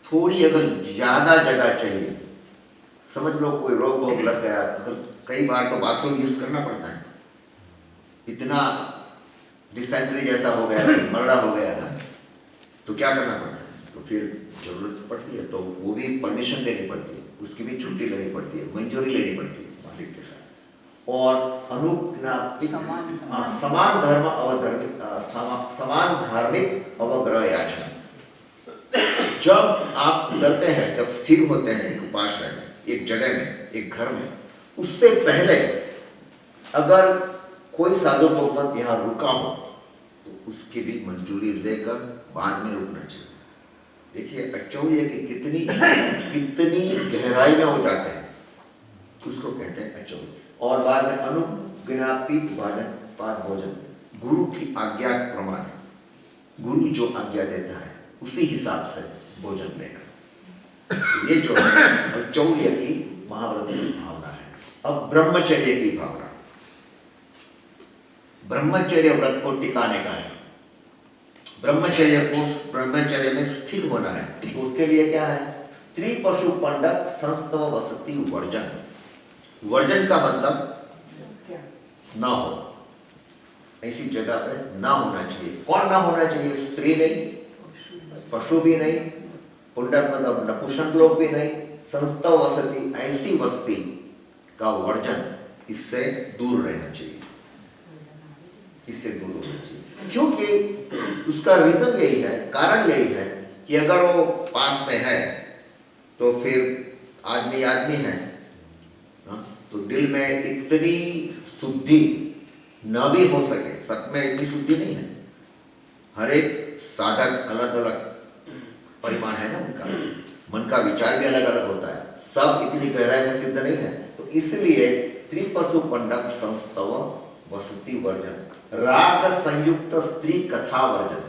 थोड़ी अगर ज्यादा जगह चाहिए, समझ लो कोई रोग वोग लग गया, अगर कई बार तो बाथरूम यूज करना पड़ता है, इतना डिसेंट्री जैसा हो गया, मरड़ा हो गया है, तो क्या करना पड़ता है? तो फिर जरूरत पड़ती है तो वो भी परमिशन लेनी पड़ती है, उसकी भी छुट्टी लेनी पड़ती है, मंजूरी लेनी पड़ती है मालिक के साथ। और समान धर्म अवधर्मिक समान धार्मिक अवग्रह याचना। जब आप उतरते हैं, जब स्थिर होते हैं एक उपासना में, एक जगह में, एक घर में, उससे पहले अगर कोई साधु भगवत यहाँ रुका हो तो उसकी भी मंजूरी लेकर बाद में रुकना चाहिए। देखिए अचौर्य की कितनी गहराई में हो जाते हैं, उसको कहते हैं अचौर्य। और बाद में अनुज्ञापित पाद भोजन, गुरु की आज्ञा के प्रमाण, गुरु जो आज्ञा देता है उसी हिसाब से भोजन लेना, ये जो है अचौर्य की महाव्रत की भावना है। अब ब्रह्मचर्य की भावना, ब्रह्मचर्य व्रत को टिकाने का है, ब्रह्मचर्य में स्थिर होना है। तो उसके लिए क्या है? स्त्री पशु पंडक संस्तव वसति वर्जन। वर्जन का मतलब ना हो, ऐसी जगह पे ना होना चाहिए। कौन ना होना चाहिए? स्त्री नहीं, पशु भी नहीं, पुंडक मतलब नपुंसक लोग भी नहीं, संस्तव वसति ऐसी वस्ती का वर्जन, इससे दूर रहना चाहिए, इससे दूर होना चाहिए। क्योंकि उसका रीजन यही है, कारण यही है कि अगर वो पास में है तो फिर आदमी है, तो दिल में इतनी शुद्धि न भी हो सके, सब में इतनी शुद्धि नहीं है। हर एक साधक अलग अलग परिमाण है ना उनका, मन का विचार भी अलग अलग होता है, सब इतनी गहराई में सिद्ध नहीं है। तो इसलिए स्त्री पशु पंडक संस्तव वसति वर्जन, राग संयुक्त स्त्री कथा वर्जन।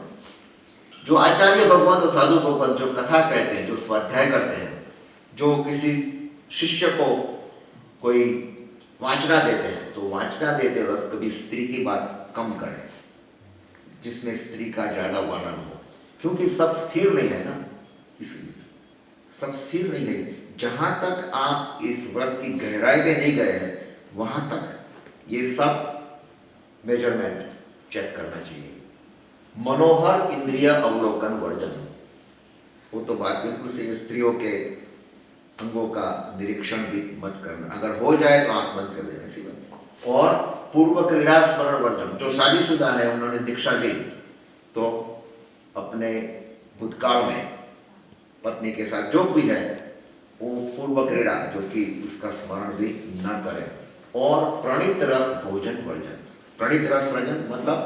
जो आचार्य भगवान और साधु भगवान जो कथा कहते हैं, जो स्वाध्याय करते हैं, जो किसी शिष्य को कोई वाचना देते हैं, तो वाचना देते वक्त कभी स्त्री की बात कम करें, जिसमें स्त्री का ज्यादा वर्णन हो, क्योंकि सब स्थिर नहीं है ना, इसलिए सब स्थिर नहीं है। जहां तक आप इस व्रत की गहराई में नहीं गए हैं, वहां तक ये सब मेजरमेंट चेक करना चाहिए। मनोहर इंद्रिय अवलोकन वर्जन, वो तो बात बिल्कुल सही है, स्त्रियों के अंगों का निरीक्षण भी मत करना, अगर हो जाए तो आंख बंद कर देना, ऐसी बात। और पूर्व क्रीड़ा स्मरण वर्जन, जो शादीशुदा है, उन्होंने दीक्षा ली, तो अपने भूतकाल में पत्नी के साथ जो भी है वो पूर्व क्रीड़ा, जो कि उसका स्मरण भी न करें। और प्रणीत रस भोजन वर्जन, प्रणीत रस वर्जन मतलब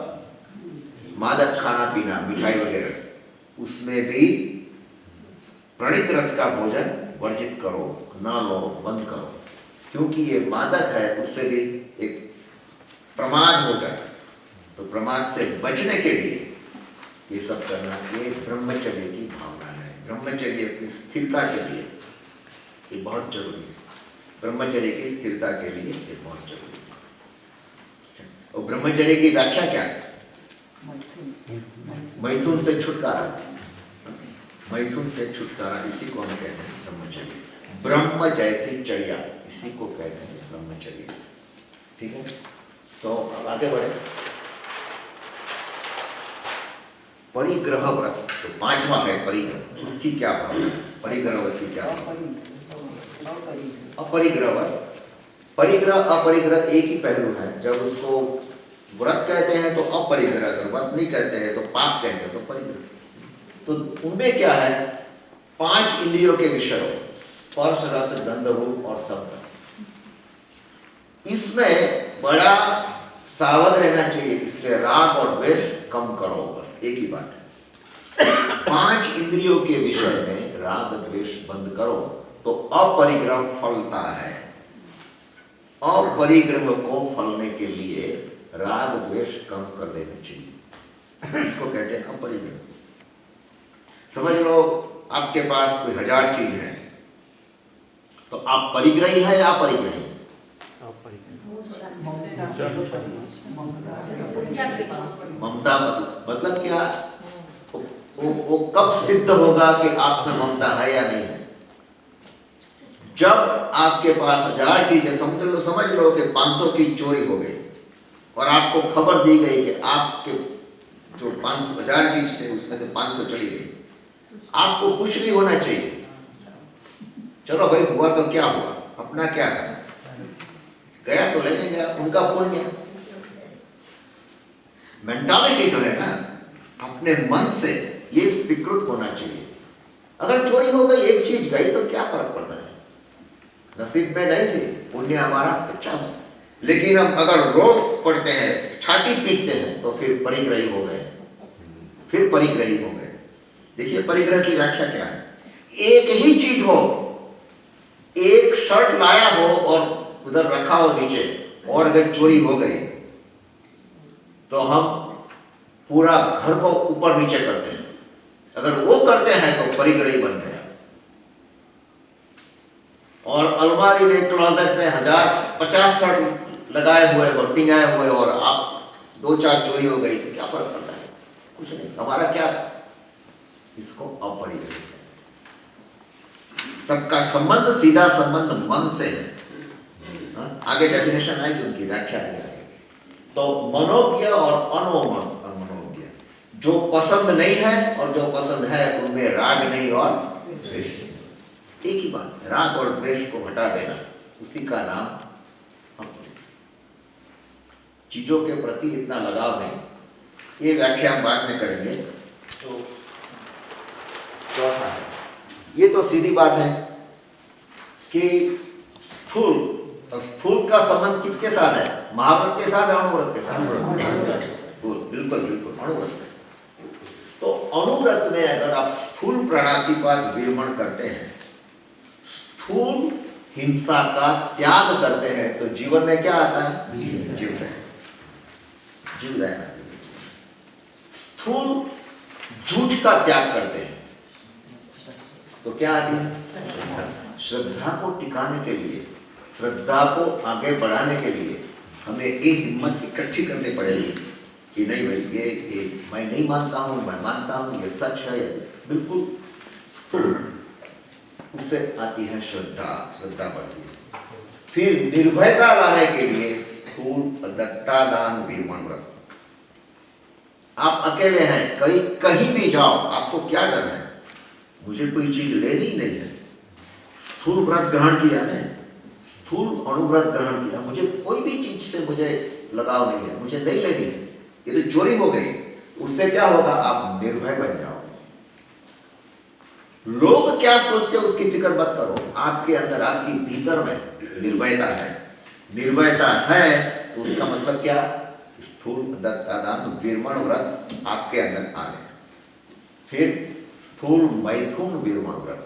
मादक खाना पीना, मिठाई वगैरह, उसमें भी प्रणीत रस का भोजन वर्जित करो, ना लो, बंद करो, क्योंकि ये मादक है, उससे भी एक प्रमाद हो जाता है। तो प्रमाद से बचने के लिए ये सब करना, ये ब्रह्मचर्य की भावना है। ब्रह्मचर्य की स्थिरता के लिए ये बहुत जरूरी है, ब्रह्मचर्य की स्थिरता के लिए ये बहुत जरूरी है। और ब्रह्मचर्य की व्याख्या क्या है? मैथुन से छुटकारा, मैथुन से छुटकारा, इसी को हम कहते हैं ब्रह्मचर्य। ब्रह्म जैसी चर्या, इसी को कहते हैं ब्रह्मचर्य। ठीक है, तो अब आगे बढ़े। परिग्रह व्रत, तो पांचवा है परिग्रह, उसकी क्या भावना? परिग्रह व्रत की क्या भावना? अपरिग्रह व्रत, परिग्रह अपरिग्रह एक ही पहलू है। जब उसको व्रत कहते हैं तो अपरिग्रह, अगर व्रत नहीं कहते हैं तो पाप कहते हैं तो परिग्रह। तो उनमें क्या है? 5 इंद्रियों के विषय, स्पर्श रस गंध रूप और शब्द। इसमें बड़ा सावध रहना चाहिए, इसलिए राग और द्वेष कम करो, बस एक ही बात है। 5 इंद्रियों के विषय में राग द्वेष बंद करो तो अपरिग्रह फलता है। अपरिग्रह को फलने के लिए राग द्वेष कम कर देना चाहिए, इसको कहते हैं अपरिग्रह। समझ लो आपके पास कोई 1000 चीज है, तो आप परिग्रही है या अपरिग्रही? ममता मतलब क्या? वो कब सिद्ध होगा कि आप में ममता है या नहीं है? जब आपके पास 1000 चीजें, समझ लो कि 500 की चोरी हो गई और आपको खबर दी गई कि आपके जो 500 1000 चीज से उसमें से 500 चली गई, आपको कुछ नहीं होना चाहिए। चलो भाई हुआ तो क्या हुआ, अपना क्या था, गया तो लेने गया, उनका पुण्य। मेंटालिटी जो है ना, अपने मन से ये स्वीकृत होना चाहिए। अगर चोरी हो गई, एक चीज गई तो क्या फर्क पड़ता है, नसीब में नहीं थी, पुण्य हमारा अच्छा था। लेकिन हम अगर रोक पड़ते हैं, छाती पीटते हैं, तो फिर परिग्रही हो गए, फिर परिग्रही हो गए। देखिए परिग्रह की व्याख्या क्या है, एक ही चीज हो, एक शर्ट लाया हो और उधर रखा हो नीचे, और अगर चोरी हो गई तो हम पूरा घर को ऊपर नीचे करते हैं। अगर वो करते हैं तो परिग्रही बन गया। और अलमारी में, क्लोजेट में 1050 शर्ट लगाए हुए हो, टिंगाए हुए, और आप 2-4 चोरी हो गई तो क्या फर्क पड़ता है, कुछ नहीं। हमारा क्या, इसको अपरिग्रही। सबका संबंध, सीधा संबंध मन से है। आगे डेफिनेशन आएगी, उनकी व्याख्या भी आएगी। तो मनोज्ञ और अमनोज्ञ, जो पसंद नहीं है और जो पसंद है, उनमें राग नहीं और द्वेष नहीं। एक ही बात, राग और द्वेष को हटा देना, उसी का नाम अपने। चीजों के प्रति इतना लगाव नहीं। ये व्याख्या हम बाद में करेंगे। तो चौथा है, ये तो सीधी बात है कि स्थूल का संबंध किसके साथ है, महाव्रत के साथ, अणुव्रत के साथ? बिल्कुल बिल्कुल अणुव्रत के साथ। तो अणुव्रत में अगर आप स्थूल प्राणातिपात विरमण करते हैं, स्थूल हिंसा का त्याग करते हैं, तो जीवन में क्या आता है, जीवदायन। स्थूल झूठ का त्याग करते हैं तो क्या आती है, श्रद्धा को टिकाने के लिए, श्रद्धा को आगे बढ़ाने के लिए हमें एक हिम्मत इकट्ठी करनी पड़ेगी कि नहीं भाई, ये मैं नहीं मानता हूँ, मैं मानता हूँ, ये सच है, बिल्कुल। उससे आती है श्रद्धा बढ़ती है। फिर निर्भयता लाने के लिए स्थूल दत्तादान विरमण व्रत। आप अकेले हैं, कहीं भी जाओ, आपको क्या डर है, मुझे कोई चीज लेनी ही नहीं है। स्थूल व्रत ग्रहण किया ने, स्थूल अणुव्रत ग्रहण किया, मुझे कोई भी चीज से मुझे लगाव नहीं है, मुझे नहीं लेनी है, ये तो चोरी हो गई। उससे क्या होगा, आप निर्भय बन जाओ। लोग क्या सोचते उसकी फिक्र मत करो, आपके अंदर, आपकी भीतर में निर्भयता है। निर्भयता है तो उसका मतलब क्या, स्थूल दत्तादान विरमण व्रत आपके अंदर आ गया। फिर स्थूल मैथुन विरमण व्रत।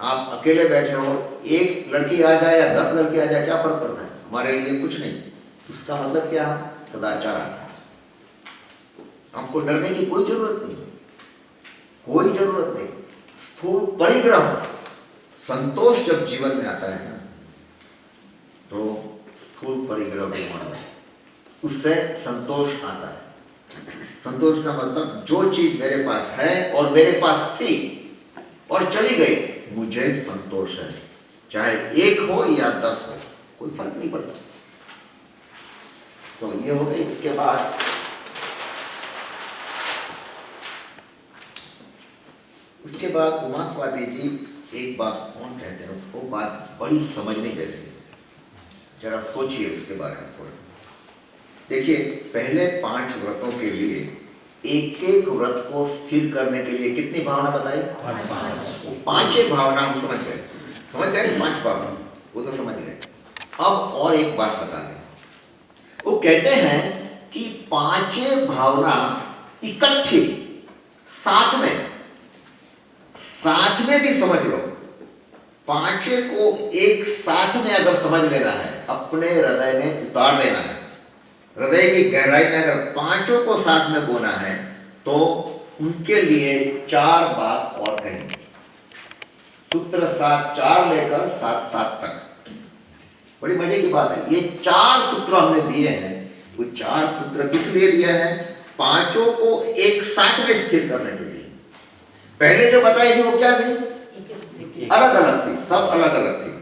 आप अकेले बैठे हो, एक लड़की आ जाए या 10 लड़की आ जाए, क्या फर्क पड़ता है, हमारे लिए कुछ नहीं। उसका मतलब क्या, सदाचार आता है। आपको डरने की कोई जरूरत नहीं, कोई जरूरत नहीं। स्थूल परिग्रह, संतोष जब जीवन में आता है ना, तो स्थूल परिग्रह विरमण, उससे संतोष आता है। संतोष का मतलब जो चीज मेरे पास है और मेरे पास थी और चली गई, मुझे संतोष है, चाहे 1 हो या 10 हो, कोई फर्क नहीं पड़ता। तो ये हो गई। इसके बाद उमास्वादी जी एक बात कौन कहते हैं, वो बात बड़ी समझने जैसी, जरा सोचिए उसके बारे में थोड़ा। देखिए, पहले 5 व्रतों के लिए एक व्रत को स्थिर करने के लिए कितनी भावना बताई, 5 भावना हम समझ गए 5 भावना, वो तो समझ गए। अब और एक बात बता दें, वो कहते हैं कि 5 भावना इकट्ठी साथ में भी समझ लो। 5 को एक साथ में अगर समझ लेना है, अपने हृदय में उतार देना है, हृदय की गहराई में अगर 5 को साथ में बोना है, तो उनके लिए 4 बात और कहेंगे। सूत्र 4 लेकर 7 तक, बड़ी मजे की बात है। ये 4 सूत्र हमने दिए हैं, वो 4 सूत्र किस लिए दिए हैं, 5 को एक साथ में स्थिर करने के लिए। पहले जो बताई थी वो क्या थी, अलग अलग थी, सब अलग अलग थी,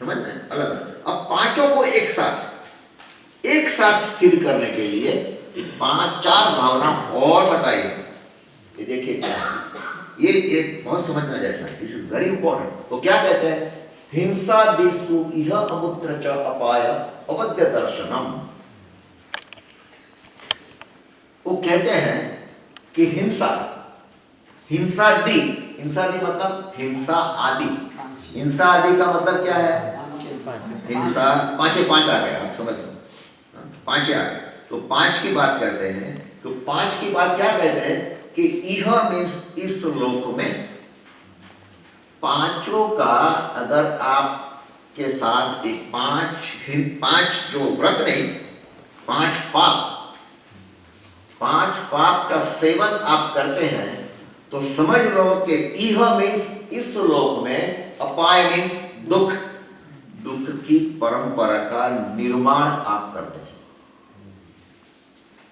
समझ रहे हैं, अलग अलग। अब 5 को एक साथ स्थिर करने के लिए 4 भावना और बताइए। ये देखिए क्या है, ये बहुत समझना जैसा है, दिस इज वेरी इंपॉर्टेंट। तो क्या कहते हैं, हिंसा दिसु इह अमुत्र च अपाय अवद्य दर्शनम। वो कहते हैं कि हिंसा, हिंसा दी मतलब हिंसा आदि। हिंसा आदि का मतलब क्या है, हिंसा पांचे पांच आ गए, आप समझ लो, पांचे आ गए। तो पांच की बात करते हैं, तो पांच की बात क्या कहते हैं कि इह मीन्स इस लोक में पांचों का, अगर आपके साथ एक पांच जो व्रत नहीं, पांच पाप का सेवन आप करते हैं, तो समझ लो कि इह मीन्स इस लोक में, अपाय मीन्स दुख की परंपरा का निर्माण आप करते हैं।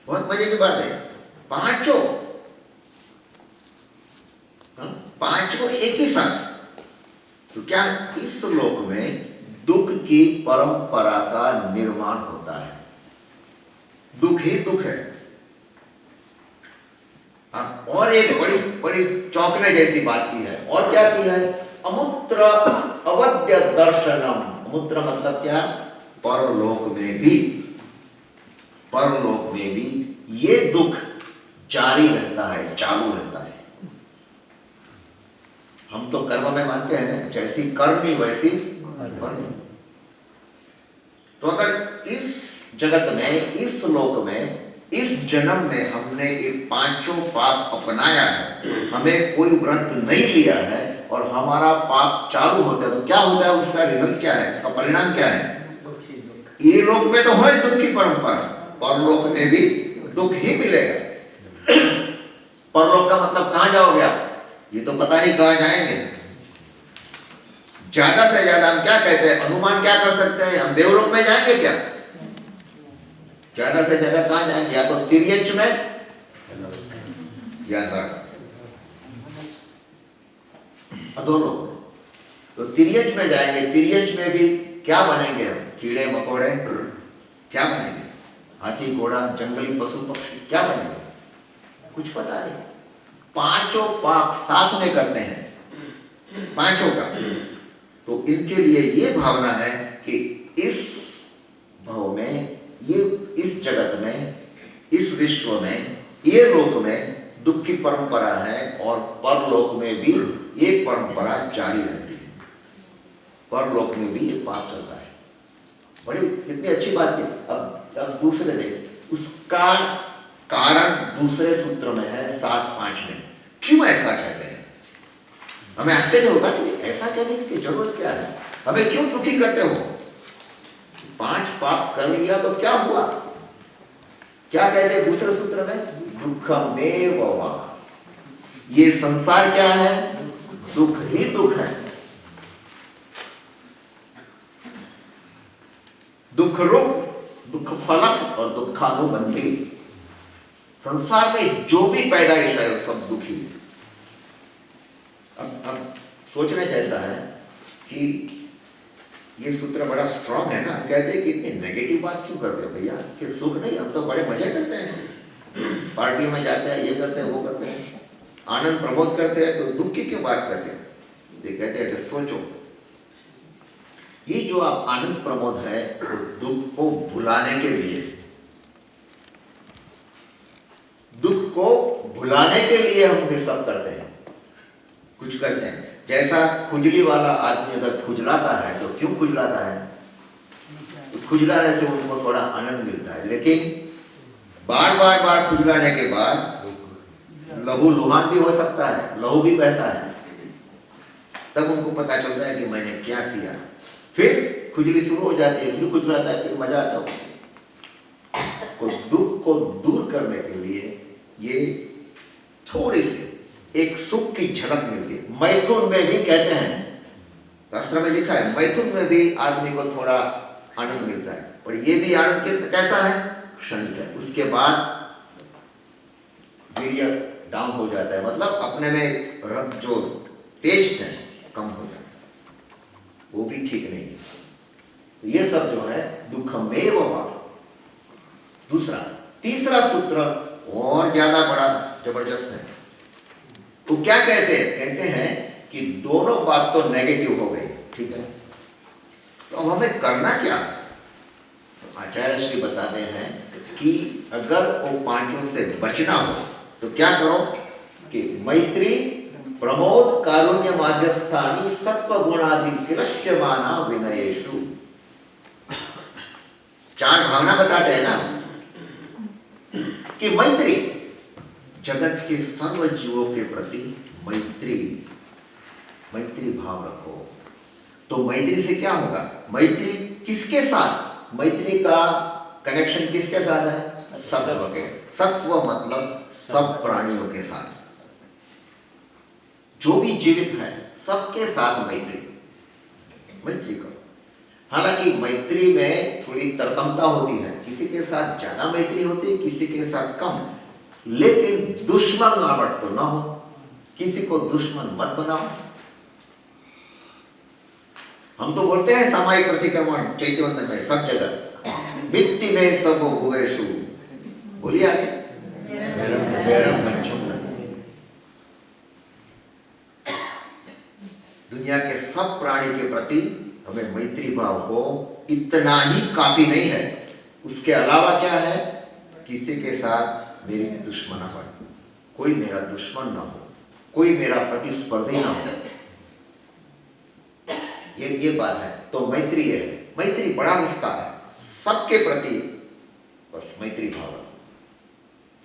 बहुत मजे की बात है, पांचों एक ही साथ। तो क्या इस लोक में दुख की परंपरा का निर्माण होता है, दुख ही दुख है। और एक बड़ी बड़ी चौंकने जैसी बात की है, और क्या की है, अमुत्र अवद्य दर्शनम। अमुत्र मतलब क्या, परलोक में भी ये दुख जारी रहता है, चालू रहता है। हम तो कर्म में मानते हैं ना, जैसी करनी वैसी भरनी। तो अगर इस जगत में, इस लोक में, इस जन्म में हमने ये पांचों पाप अपनाया है, हमें कोई व्रत नहीं लिया है, और हमारा पाप चालू होता है, तो क्या होता है, उसका रिजल्ट क्या है, उसका परिणाम क्या है, ये लोक में तो है दुख की परंपरा, परलोक में भी दुख ही मिलेगा। परलोक का मतलब कहां जाओगे आप, ये तो पता नहीं कहां जाएंगे। ज्यादा से ज्यादा हम क्या कहते हैं, अनुमान क्या कर सकते हैं, हम देवलोक में जाएंगे क्या, ज्यादा से ज्यादा कहां जाएंगे, या तो तिर्यंच में या नरक, अधोलोक में। तो तिर्यंच में जाएंगे, तिर्यंच में भी क्या बनेंगे हम, कीड़े मकोड़े क्या बनेंगे, हाथी घोड़ा जंगली पशु पक्षी क्या बनेंगे, कुछ पता नहीं। पांचों पाप साथ में करते हैं, पांचों का। तो इनके लिए ये भावना है कि इस भाव में, ये इस जगत में, इस विश्व में, ये लोक में दुख की परंपरा है, और परलोक में भी ये परंपरा जारी रहती है, परलोक में भी ये पाप चलता है। बड़ी कितनी अच्छी बात है। अब दूसरे देखें, उसका कारण दूसरे सूत्र में है 7-5 में। क्यों ऐसा कहते हैं, हमें आश्चर्य होगा नहीं, ऐसा कहने की जरूरत क्या है, हमें क्यों दुखी करते हो, 5 पाप कर लिया तो क्या हुआ, क्या कहते हैं दूसरे सूत्र में, दुखमेव वा। ये संसार क्या है, दुख ही दुख है, दुख रूप, दुख फलक और दुखानुबंधी। संसार में जो भी पैदाइश है सब दुखी। अब सोचने जैसा है कि ये सूत्र बड़ा स्ट्रांग है ना, हम कहते हैं कि इतनी नेगेटिव बात क्यों करते हो भैया, कि सुख नहीं, हम तो बड़े मजे करते हैं, पार्टी में जाते हैं, ये करते हैं, वो करते हैं, आनंद प्रमोद करते हैं, तो दुख की क्यों बात करते हैं। ये कहते हैं कि सोचो, ये जो आप आनंद प्रमोद है वो दुख को भुलाने के लिए, दुख को भुलाने के लिए हम ये सब करते हैं, कुछ करते हैं। जैसा खुजली वाला आदमी अगर खुजलाता है तो क्यों खुजलाता है, तो खुजलाने से उनको थोड़ा आनंद मिलता है, लेकिन बार बार खुजलाने के बाद लहू लुहान भी हो सकता है, लहू भी बहता है, तब उनको पता चलता है कि मैंने क्या किया। फिर खुजली शुरू हो जाती है, फिर खुजलाता है, फिर मजा आता है। को दुख को दूर करने के लिए ये थोड़ी सी एक सुख की झलक मिलती है। मैथुन में भी कहते हैं, शास्त्र में लिखा है, मैथुन में भी आदमी को थोड़ा आनंद मिलता है, पर ये भी आनंद कैसा है, क्षणिक है। उसके बाद वीर्य डाउन हो जाता है, मतलब अपने में रक्त जो तेज थे कम हो जाता है, वो भी ठीक नहीं है। तो ये सब जो है दुखमेव वा। दूसरा, तीसरा सूत्र और ज्यादा बड़ा जबरदस्त है, वो क्या कहते हैं? कहते हैं कि दोनों बात तो नेगेटिव हो गई, ठीक है, तो अब हमें करना क्या? आचार्य श्री बताते हैं कि अगर वो पांचों से बचना हो तो क्या करो कि मैत्री, प्रमोद, कारुण्य, माध्यस्थानी, सत्व गुणादि किलश्यमाना विनयेषु। चार भावना बताते हैं ना कि मैत्री, जगत के सर्व जीवों के प्रति मैत्री भाव रखो। तो मैत्री से क्या होगा? मैत्री किसके साथ? मैत्री का कनेक्शन किसके साथ है? सत्व के। सत्व मतलब सब प्राणियों के साथ, जो भी जीवित है सबके साथ मैत्री करो। हालांकि मैत्री में थोड़ी तरतमता होती है, किसी के साथ ज्यादा मैत्री होती है, किसी के साथ कम, लेकिन दुश्मन आवट तो ना हो, किसी को दुश्मन मत बनाओ। हम तो बोलते हैं सामायिक प्रतिक्रमण चैत्यवंदन में सब जगह, मिट्टी में सब भुवेशु, बोलिए आगे, दुनिया के सब प्राणी के प्रति हमें मैत्री भाव हो, इतना ही काफी नहीं है। उसके अलावा क्या है? किसी के साथ मेरी दुश्मनापन, कोई मेरा दुश्मन ना हो, कोई मेरा प्रतिस्पर्धी ना हो, ये बात है। तो मैत्री है। मैत्री बड़ा विस्तार है, सबके प्रति बस मैत्री भाव रखो।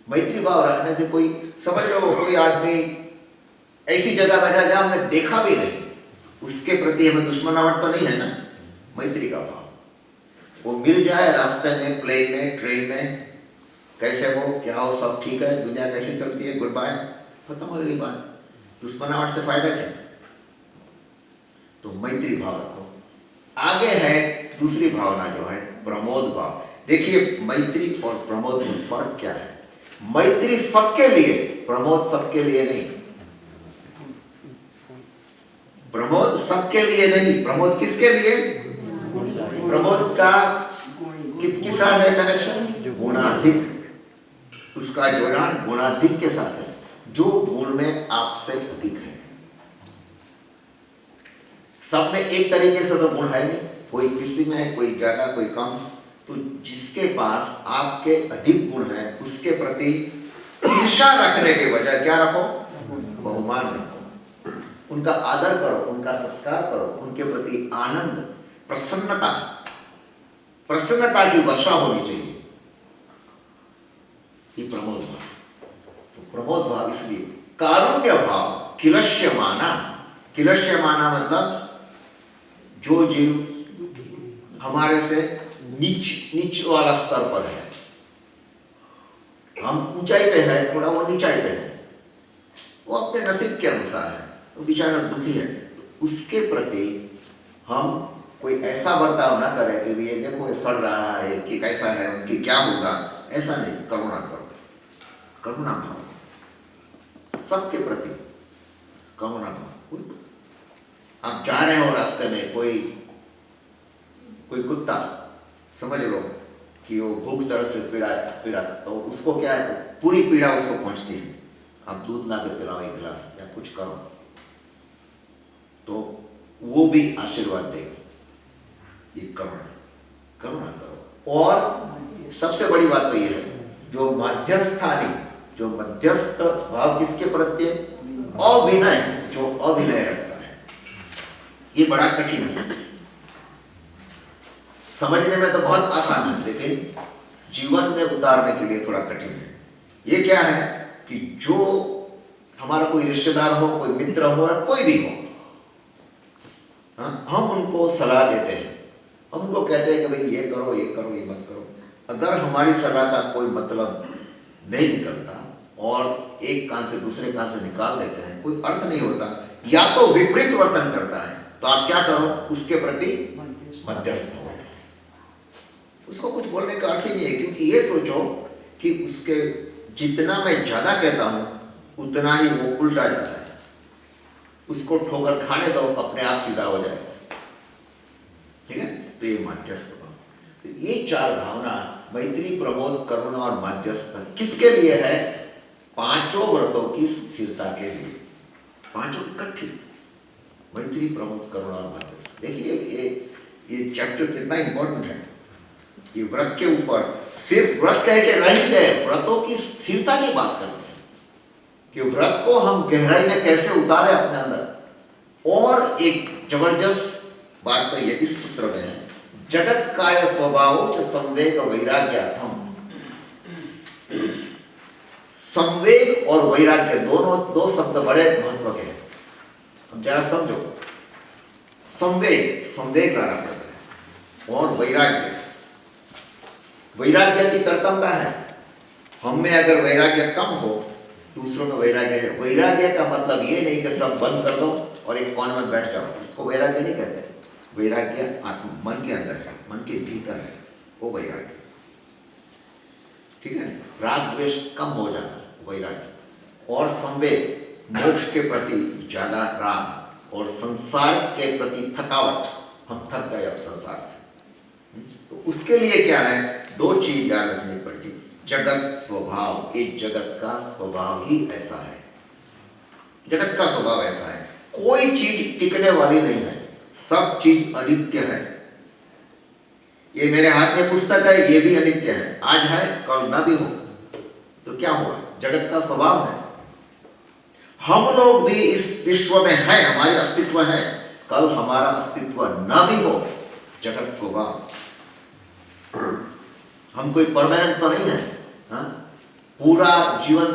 मैत्री भाव रखने से कोई, समझ लो कोई आदमी ऐसी जगह बैठा जहां हमने देखा भी नहीं, उसके प्रति हमें दुश्मनावट तो नहीं है ना, मैत्री का भाव। वो मिल जाए रास्ते में, प्लेन में, ट्रेन में, कैसे हो, क्या हो, सब ठीक है, दुनिया कैसे चलती है, गुड बाय, खत्म हो गई बात। दुश्मनावट से फायदा क्या? तो मैत्री भाव रखो। आगे है दूसरी भावना जो है प्रमोद भाव। देखिए मैत्री और प्रमोद में फर्क क्या है? मैत्री सबके लिए, प्रमोद सबके लिए नहीं। प्रमोद सबके लिए नहीं। प्रमोद किसके लिए? प्रमोद का किसके साथ है कनेक्शन? गुणाधिक, उसका जोड़ान गुणाधिक के साथ है, जो गुण में आपसे अधिक है। सब में एक तरीके से तो गुण है नहीं, कोई किसी में है, कोई ज्यादा, कोई कम। तो जिसके पास आपके अधिक गुण है उसके प्रति ईर्ष्या रखने के बजाय क्या रखो? बहुमान रखो, उनका आदर करो, उनका सत्कार करो, उनके प्रति आनंद, प्रसन्नता की वर्षा होनी चाहिए। ये प्रमोद भाव। तो प्रमोद भाव इसलिए। कारुण्य भाव, किलश्यमाना मतलब जो जीव हमारे से नीच वाला स्तर पर है, हम ऊंचाई पे है, थोड़ा वो नीचाई पे है, वो अपने नसीब के अनुसार है, वो बेचारा दुखी है, तो उसके प्रति हम कोई ऐसा बर्ताव ना करें कि ये देखो ये सड़ रहा है, कि कैसा है, उनकी क्या होगा, ऐसा नहीं। करुणा करो, करुणा भाव सबके प्रति, करुणा भाव। आप जा रहे हो रास्ते में, कोई कुत्ता समझ लो कि वो भूख तरह से पीड़ा, तो उसको क्या है, पूरी पीड़ा उसको पहुंचती है। आप दूध ला के पिलाओ एक गिलास या कुछ करो तो वो भी आशीर्वाद देगा। ये करुणा करो। और सबसे बड़ी बात तो ये है, जो मध्यस्थ भाव किसके प्रति? अविनय, जो अविनय रखता है। ये बड़ा कठिन है, समझने में तो बहुत आसान है, लेकिन जीवन में उतारने के लिए थोड़ा कठिन है। ये क्या है कि जो हमारा कोई रिश्तेदार हो, कोई मित्र हो, या कोई भी हो, हम उनको सलाह देते हैं, हम उनको कहते हैं कि भाई ये करो, ये करो, ये मत करो। अगर हमारी सलाह का कोई मतलब नहीं निकलता और एक कान से दूसरे कान से निकाल देते हैं, कोई अर्थ नहीं होता, या तो विपरीत वर्तन करता है, तो आप क्या करो? उसके प्रति मध्यस्थ हो। उसको कुछ बोलने का अर्थ ही नहीं है, क्योंकि ये सोचो कि उसके जितना मैं ज्यादा कहता हूं उतना ही वो उल्टा जाता है। उसको ठोकर खाने दो, अपने आप सीधा हो जाएगा। ठीक है? तो ये मध्यस्थ भाव, तो ये चार भावना मैत्री, प्रमोद, करुणा और मध्यस्थ किसके लिए है? पांचों व्रतों की स्थिरता के लिए। पांचों इकट्ठे, मैत्री प्रमोद करुणा और मार्गदर्शन। देखिए ये चैप्टर कितना इंपॉर्टेंट है। ये व्रत के ऊपर सिर्फ व्रत कह के रह नहीं गए, व्रतों की स्थिरता की बात कर रहे हैं कि व्रत को हम गहराई में कैसे उतारे अपने अंदर। और एक जबरदस्त बात तो ये इस सूत्र में है, जगत काय स्वभाव च संवेग वैराग्यार्थम। संवेग और वैराग्य दोनों दो शब्द बड़े महत्व के हैं। हम जरा समझो, संवेग लाना पड़ता है और वैराग्य की तरतमता है। हम में अगर वैराग्य कम हो, दूसरों में वैराग्य का मतलब ये नहीं कि सब बंद कर दो और एक कोने में बैठ जाओ, इसको वैराग्य नहीं कहते। वैराग्य आत्मा मन के अंदर है, मन के भीतर है, वो वैराग्य, ठीक है। राग द्वेष कम हो जाना वैराग्य, और संवेग मोक्ष के प्रति ज्यादा राग, और संसार के प्रति थकावट, हम थक गए अब संसार से। तो उसके लिए क्या है, दो चीज याद रखनी पड़ती। जगत स्वभाव, एक जगत का स्वभाव ही ऐसा है, जगत का स्वभाव ऐसा है, कोई चीज टिकने वाली नहीं है, सब चीज अनित्य है। ये मेरे हाथ में पुस्तक है, ये भी अनित्य है, आज है कल ना भी हो, तो क्या हुआ, जगत का स्वभाव है। हम लोग भी इस विश्व में हैं, हमारे अस्तित्व है, कल हमारा अस्तित्व ना भी हो, जगत स्वभाव। हम कोई परमानेंट तो नहीं है, हाँ? पूरा जीवन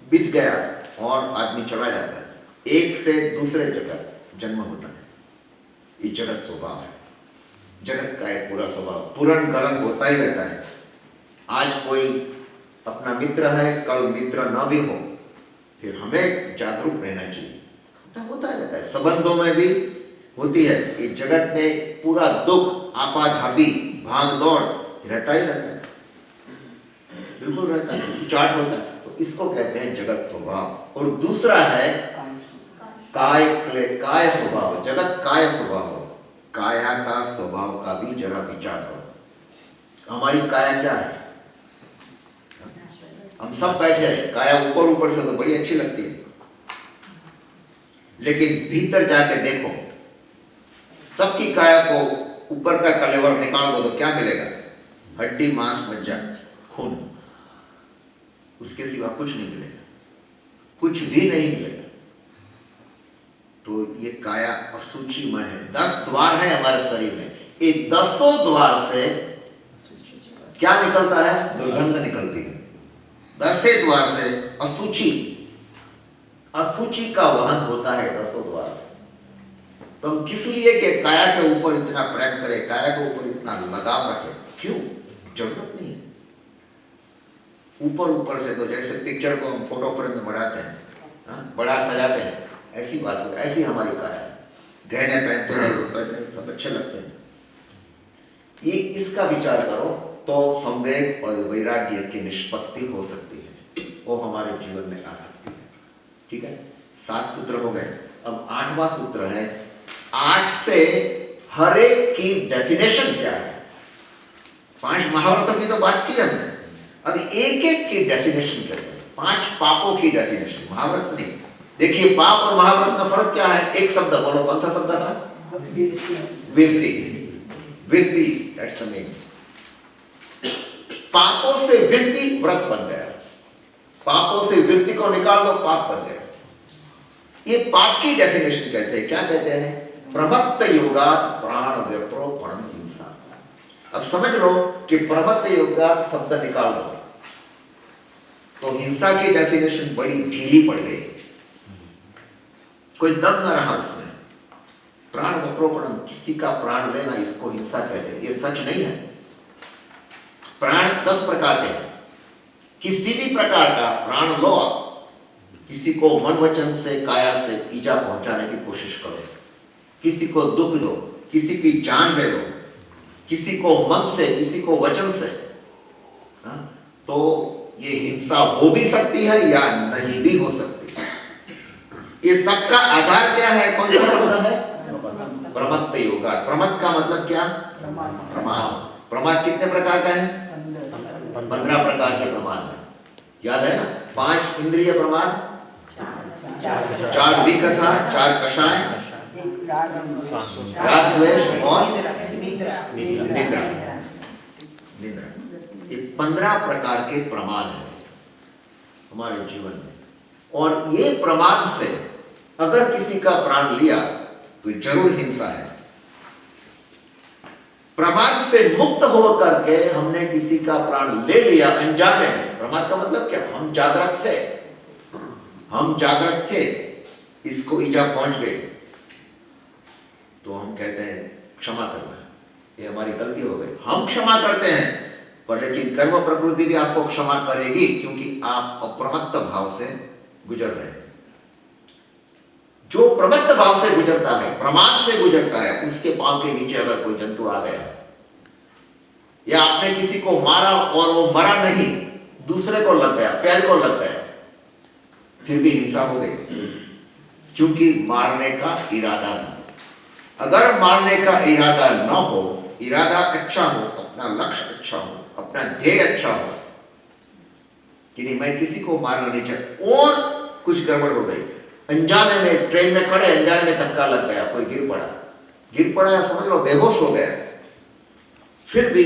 बीत गया और आदमी चला जाता है, एक से दूसरे जगह जन्म होता है, ये जगत स्वभाव है। जगत का एक पूरा स्वभाव पूर्ण गलन होता ही रहता है। आज कोई अपना मित्र है, कल मित्र ना भी हो, फिर हमें जागरूक रहना चाहिए, होता रहता है। संबंधों में भी होती है, कि जगत में पूरा दुख, आपाधापी, भाग दौड़ रहता ही रहता है, बिल्कुल रहता है, चाट होता है, तो इसको कहते हैं जगत स्वभाव। और दूसरा है काय स्वभाव, जगत काय स्वभाव। काया का स्वभाव का भी जरा विचार करो। हमारी काया क्या है, हम सब बैठे हैं, काया ऊपर से तो बड़ी अच्छी लगती है, लेकिन भीतर जाके देखो, सबकी काया को ऊपर का कलेवर निकाल दो तो क्या मिलेगा, हड्डी, मांस, मज्जा, खून, उसके सिवा कुछ नहीं मिलेगा, कुछ भी नहीं मिलेगा। तो ये काया अशुचिमय है। 10 द्वार है हमारे शरीर में, ये 10 द्वार से क्या निकलता है, दुर्गंध निकलती है। 10 द्वार से अशुचि का वहन होता है 10 द्वार से। तो हम किस लिए के काया के ऊपर इतना प्रेम करें, काया के ऊपर इतना लगाव रखें, क्यों, जरूरत नहीं है। ऊपर से तो जैसे पिक्चर को हम फोटो फ्रेम में बढ़ाते हैं, बड़ा सजाते हैं, ऐसी बात हो, ऐसी हमारी काया है। गहने पहनते हैं, सब अच्छे लगते हैं। ये इसका विचार करो तो संवेग और वैराग्य की निष्पत्ति हो सकती है, वो हमारे जीवन में आ सकती है, ठीक है। 7 सूत्र हो गए, अब 8वां सूत्र है। 8 से हर एक की डेफिनेशन क्या है। 5 महाव्रतों की तो बात की हमने, अब एक एक की डेफिनेशन करते हैं। 5 पापों की डेफिनेशन, महाव्रत नहीं। देखिए पाप और महाव्रत में फर्क क्या है, एक शब्द बोलो, कौन सा शब्द था, वृत्ति, दैट्स द नेम। पापों से वृत्ति व्रत बन गया, पापों से वृत्ति को निकाल दो, पाप बन गया। ये पाप की डेफिनेशन कहते हैं, क्या कहते हैं, प्रमत्त योगात् प्राण व्यप्रो परम हिंसा। अब समझ लो कि प्रमत्त योगात् शब्द निकाल दो तो हिंसा की डेफिनेशन बड़ी ढीली पड़ गई, कोई दम न रहा उसमें। प्राण व्यप्रोपणम, किसी का प्राण लेना, इसको हिंसा कहते हैं। ये सच नहीं है। प्राण 10 प्रकार के हैं, किसी भी प्रकार का प्राण लो, किसी को मन वचन से, काया से ईजा पहुंचाने की कोशिश करो, किसी को दुख दो, किसी की जान ले लो, किसी को मन से, किसी को वचन से, तो ये हिंसा हो भी सकती है या नहीं भी हो सकती। ये सबका आधार क्या है, कौन सा शब्द है, प्रमत्त योगात्। प्रमत्त का मतलब क्या, प्रमाद। प्रमाद कितने प्रकार का है, 15 प्रकार के प्रमाद है, याद है ना। 5 इंद्रिय प्रमाद, चार विकथा, चार कषाय, राग द्वेष और निद्रा। निद्रा, ये 15 प्रकार के प्रमाद हैं हमारे जीवन में, और ये प्रमाद से अगर किसी का प्राण लिया तो जरूर हिंसा है। प्रमाद से मुक्त होकर के हमने किसी का प्राण ले लिया अनजाने में, प्रमाद का मतलब क्या, हम जागृत थे, हम जागृत थे, इसको ईजा पहुंच गई, तो हम कहते हैं क्षमा करना, ये हमारी गलती हो गई, हम क्षमा करते हैं। पर लेकिन कर्म प्रकृति भी आपको क्षमा करेगी, क्योंकि आप अप्रमत्त भाव से गुजर रहे हैं। जो प्रमत्त भाव से गुजरता है, प्रमाद से गुजरता है, उसके पांव के नीचे अगर कोई जंतु आ गया, या आपने किसी को मारा और वो मरा नहीं, दूसरे को लग गया, पैर को लग गया, फिर भी हिंसा हो गई, क्योंकि मारने का इरादा था। अगर मारने का इरादा न हो, इरादा अच्छा हो, अपना लक्ष्य अच्छा हो, अपना ध्येय अच्छा हो कि नहीं मैं किसी को मारना नहीं चाहता, और कुछ गड़बड़ हो गई, अनजाने में ट्रेन में खड़े, अनजाने में धक्का लग गया, कोई गिर पड़ा या समझ लो बेहोश हो गया, फिर भी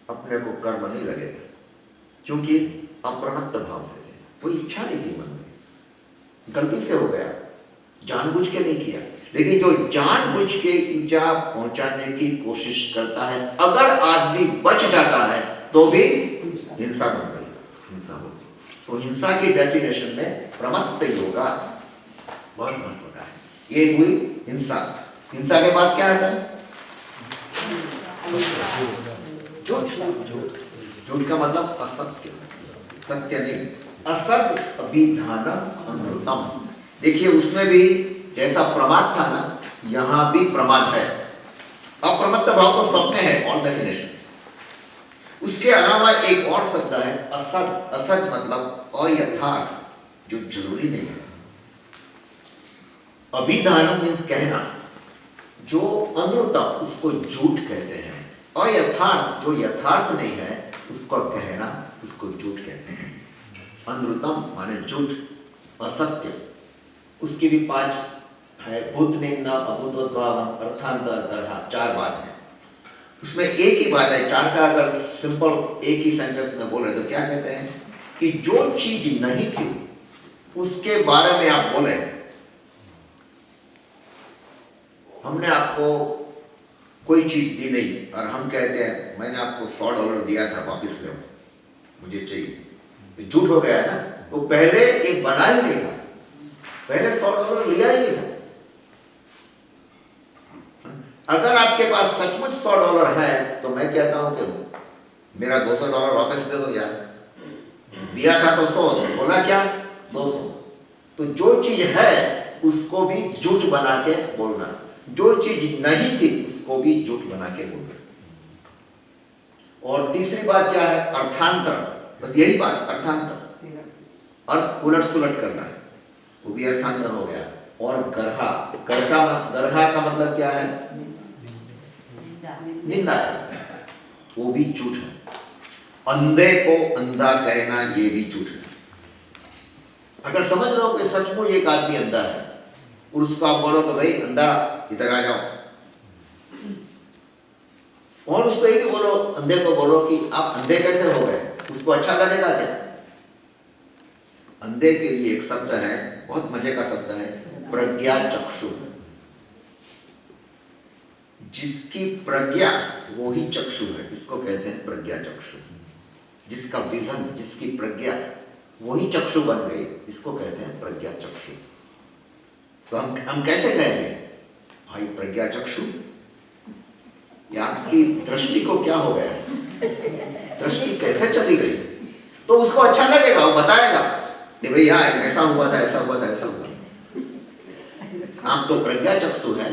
अपने को कर्म नहीं लगेगा, क्योंकि अप्रमत्त भाव से थे, कोई इच्छा नहीं थी मन में, गलती से हो गया, जानबूझ के नहीं किया। लेकिन जो जानबूझ के ईजा पहुंचाने की कोशिश करता है, अगर आदमी बच जाता है तो भी हिंसा बन गई, हिंसा हो गई। तो हिंसा की डेफिनेशन में प्रमत्त योगा बहुत महत्व का है। ये हुई हिंसा। हिंसा के बाद क्या आता है, झूठ का मतलब असत्य, सत्य नहीं, असत अभिधानम अमृतम। देखिए उसमें भी जैसा प्रमाद था ना, यहां भी प्रमाद है। अप्रमत्त भाव तो सब में है, ऑल डेफिनेशंस। उसके अलावा एक और शब्द है असत। असत मतलब अयथार्थ, जो जरूरी नहीं है। अभिधानम मीन्स कहना, जो अमृतम उसको झूठ कहते हैं। अयथार्थ जो यथार्थ नहीं है उसको कहना, उसको झूठ कहते हैं। अमृतम माने झूठ, असत्य। उसकी भी 5 है, भूत निंदा, अभूतोद्भावम, अर्थांतर, गर्हा, 4 बात है। उसमें एक ही बात है, 4 का अगर सिंपल एक ही सेंटेंस में बोले तो क्या कहते हैं कि जो चीज नहीं थी उसके बारे में आप बोले, हमने आपको कोई चीज दी नहीं और हम कहते हैं मैंने आपको $100 दिया था, वापस लो, मुझे चाहिए, तो झूठ हो गया ना। वो पहले एक बना ही नहीं था, पहले $100 लिया ही नहीं था। अगर आपके पास सचमुच $100 है तो मैं कहता हूं कि मेरा $200 वापस दे दो यार, दिया था तो 100, बोला क्या 200। तो जो चीज है उसको भी झूठ बना के बोलना, जो चीज नहीं थी उसको भी झूठ बना के बोलना। और तीसरी बात क्या है, अर्थांतर, बस यही बात, अर्थांतर, अर्थ उलट सुलट करना, वो भी अर्थांतर हो गया। और गर्हा, गर्हा का मतलब क्या है, निंदा है, वो भी झूठ है। अंधे को अंधा कहना ये भी झूठ है। अगर समझ लो कि सचमुच एक आदमी अंधा है और उसको आप बोलो कि भाई अंधा इधर आ जाओ, और उसको ये भी बोलो, अंधे को बोलो कि आप अंधे कैसे हो गए, उसको अच्छा लगेगा क्या? अंधे के लिए एक शब्द है, बहुत मजे का शब्द है, प्रज्ञा चक्षु। जिसकी प्रज्ञा वो ही चक्षु है, इसको कहते हैं प्रज्ञा चक्षु। जिसका विजन, जिसकी प्रज्ञा वही चक्षु बन गई, इसको कहते हैं प्रज्ञा चक्षु। तो हम कैसे कहेंगे भाई प्रज्ञा चक्षु, या आपकी दृष्टि को क्या हो गया, दृष्टि कैसे चली गई? तो उसको अच्छा लगेगा, वो बताएगा कि भाई यार ऐसा हुआ था, ऐसा हुआ था, ऐसा हुआ। आप तो प्रज्ञा चक्षु है,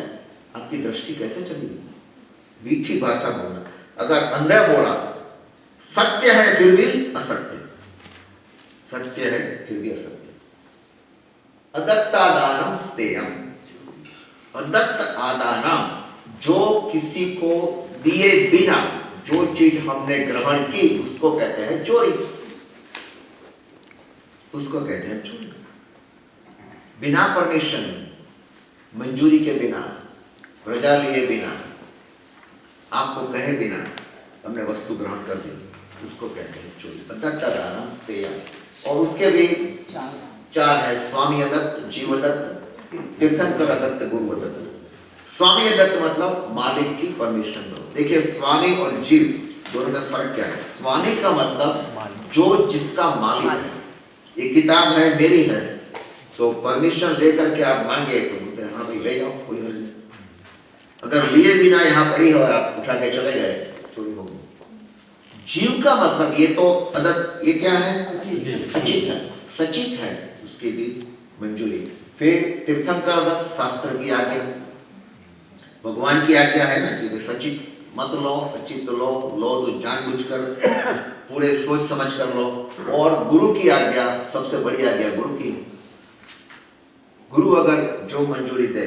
आपकी दृष्टि कैसे चली गई? मीठी भाषा बोलना। अगर अंधा बोला सत्य है फिर भी असत्य, सत्य है फिर भी असत्य। अदत्तादानम स्तेयम, अदत्त आदानम, जो किसी को दिए बिना जो चीज हमने ग्रहण की उसको कहते हैं चोरी, उसको कहते हैं चोरी। बिना परमिशन, मंजूरी के बिना, प्रजा लिए बिना, आपको कहे बिना हमने वस्तु ग्रहण कर दी, उसको कहते हैं चोरी। अदत्त और उसके भी चार है, स्वामी अदत्त, जीव दत्त, तीर्थंकर दत्त, गुरु दत्त। स्वामी दत्त मतलब मालिक की परमिशन दो। देखिए स्वामी और जीव दोनों में फर्क क्या है। स्वामी का मतलब जो जिसका मालिक है। ये किताब है मेरी है, तो परमिशन लेकर के आप मांगे तो बोलते हैं हाँ भाई ले जाओ, कोई हर्ज नहीं। अगर लिए बिना यहाँ पड़ी हो, आप उठा के चले गए, चोरी होगी। जीव का मतलब ये तो अदत्त, ये क्या है, अचित है, सचित है, उसकी भी मंजूरी। फिर तीर्थंकर दत्त, शास्त्र की आज्ञा, भगवान की आज्ञा है ना कि सचित मत लो, अचित लो, लो तो जानबूझकर पूरे सोच समझ कर लो। और गुरु की आज्ञा, सबसे बड़ी आज्ञा गुरु की। गुरु अगर जो मंजूरी दे,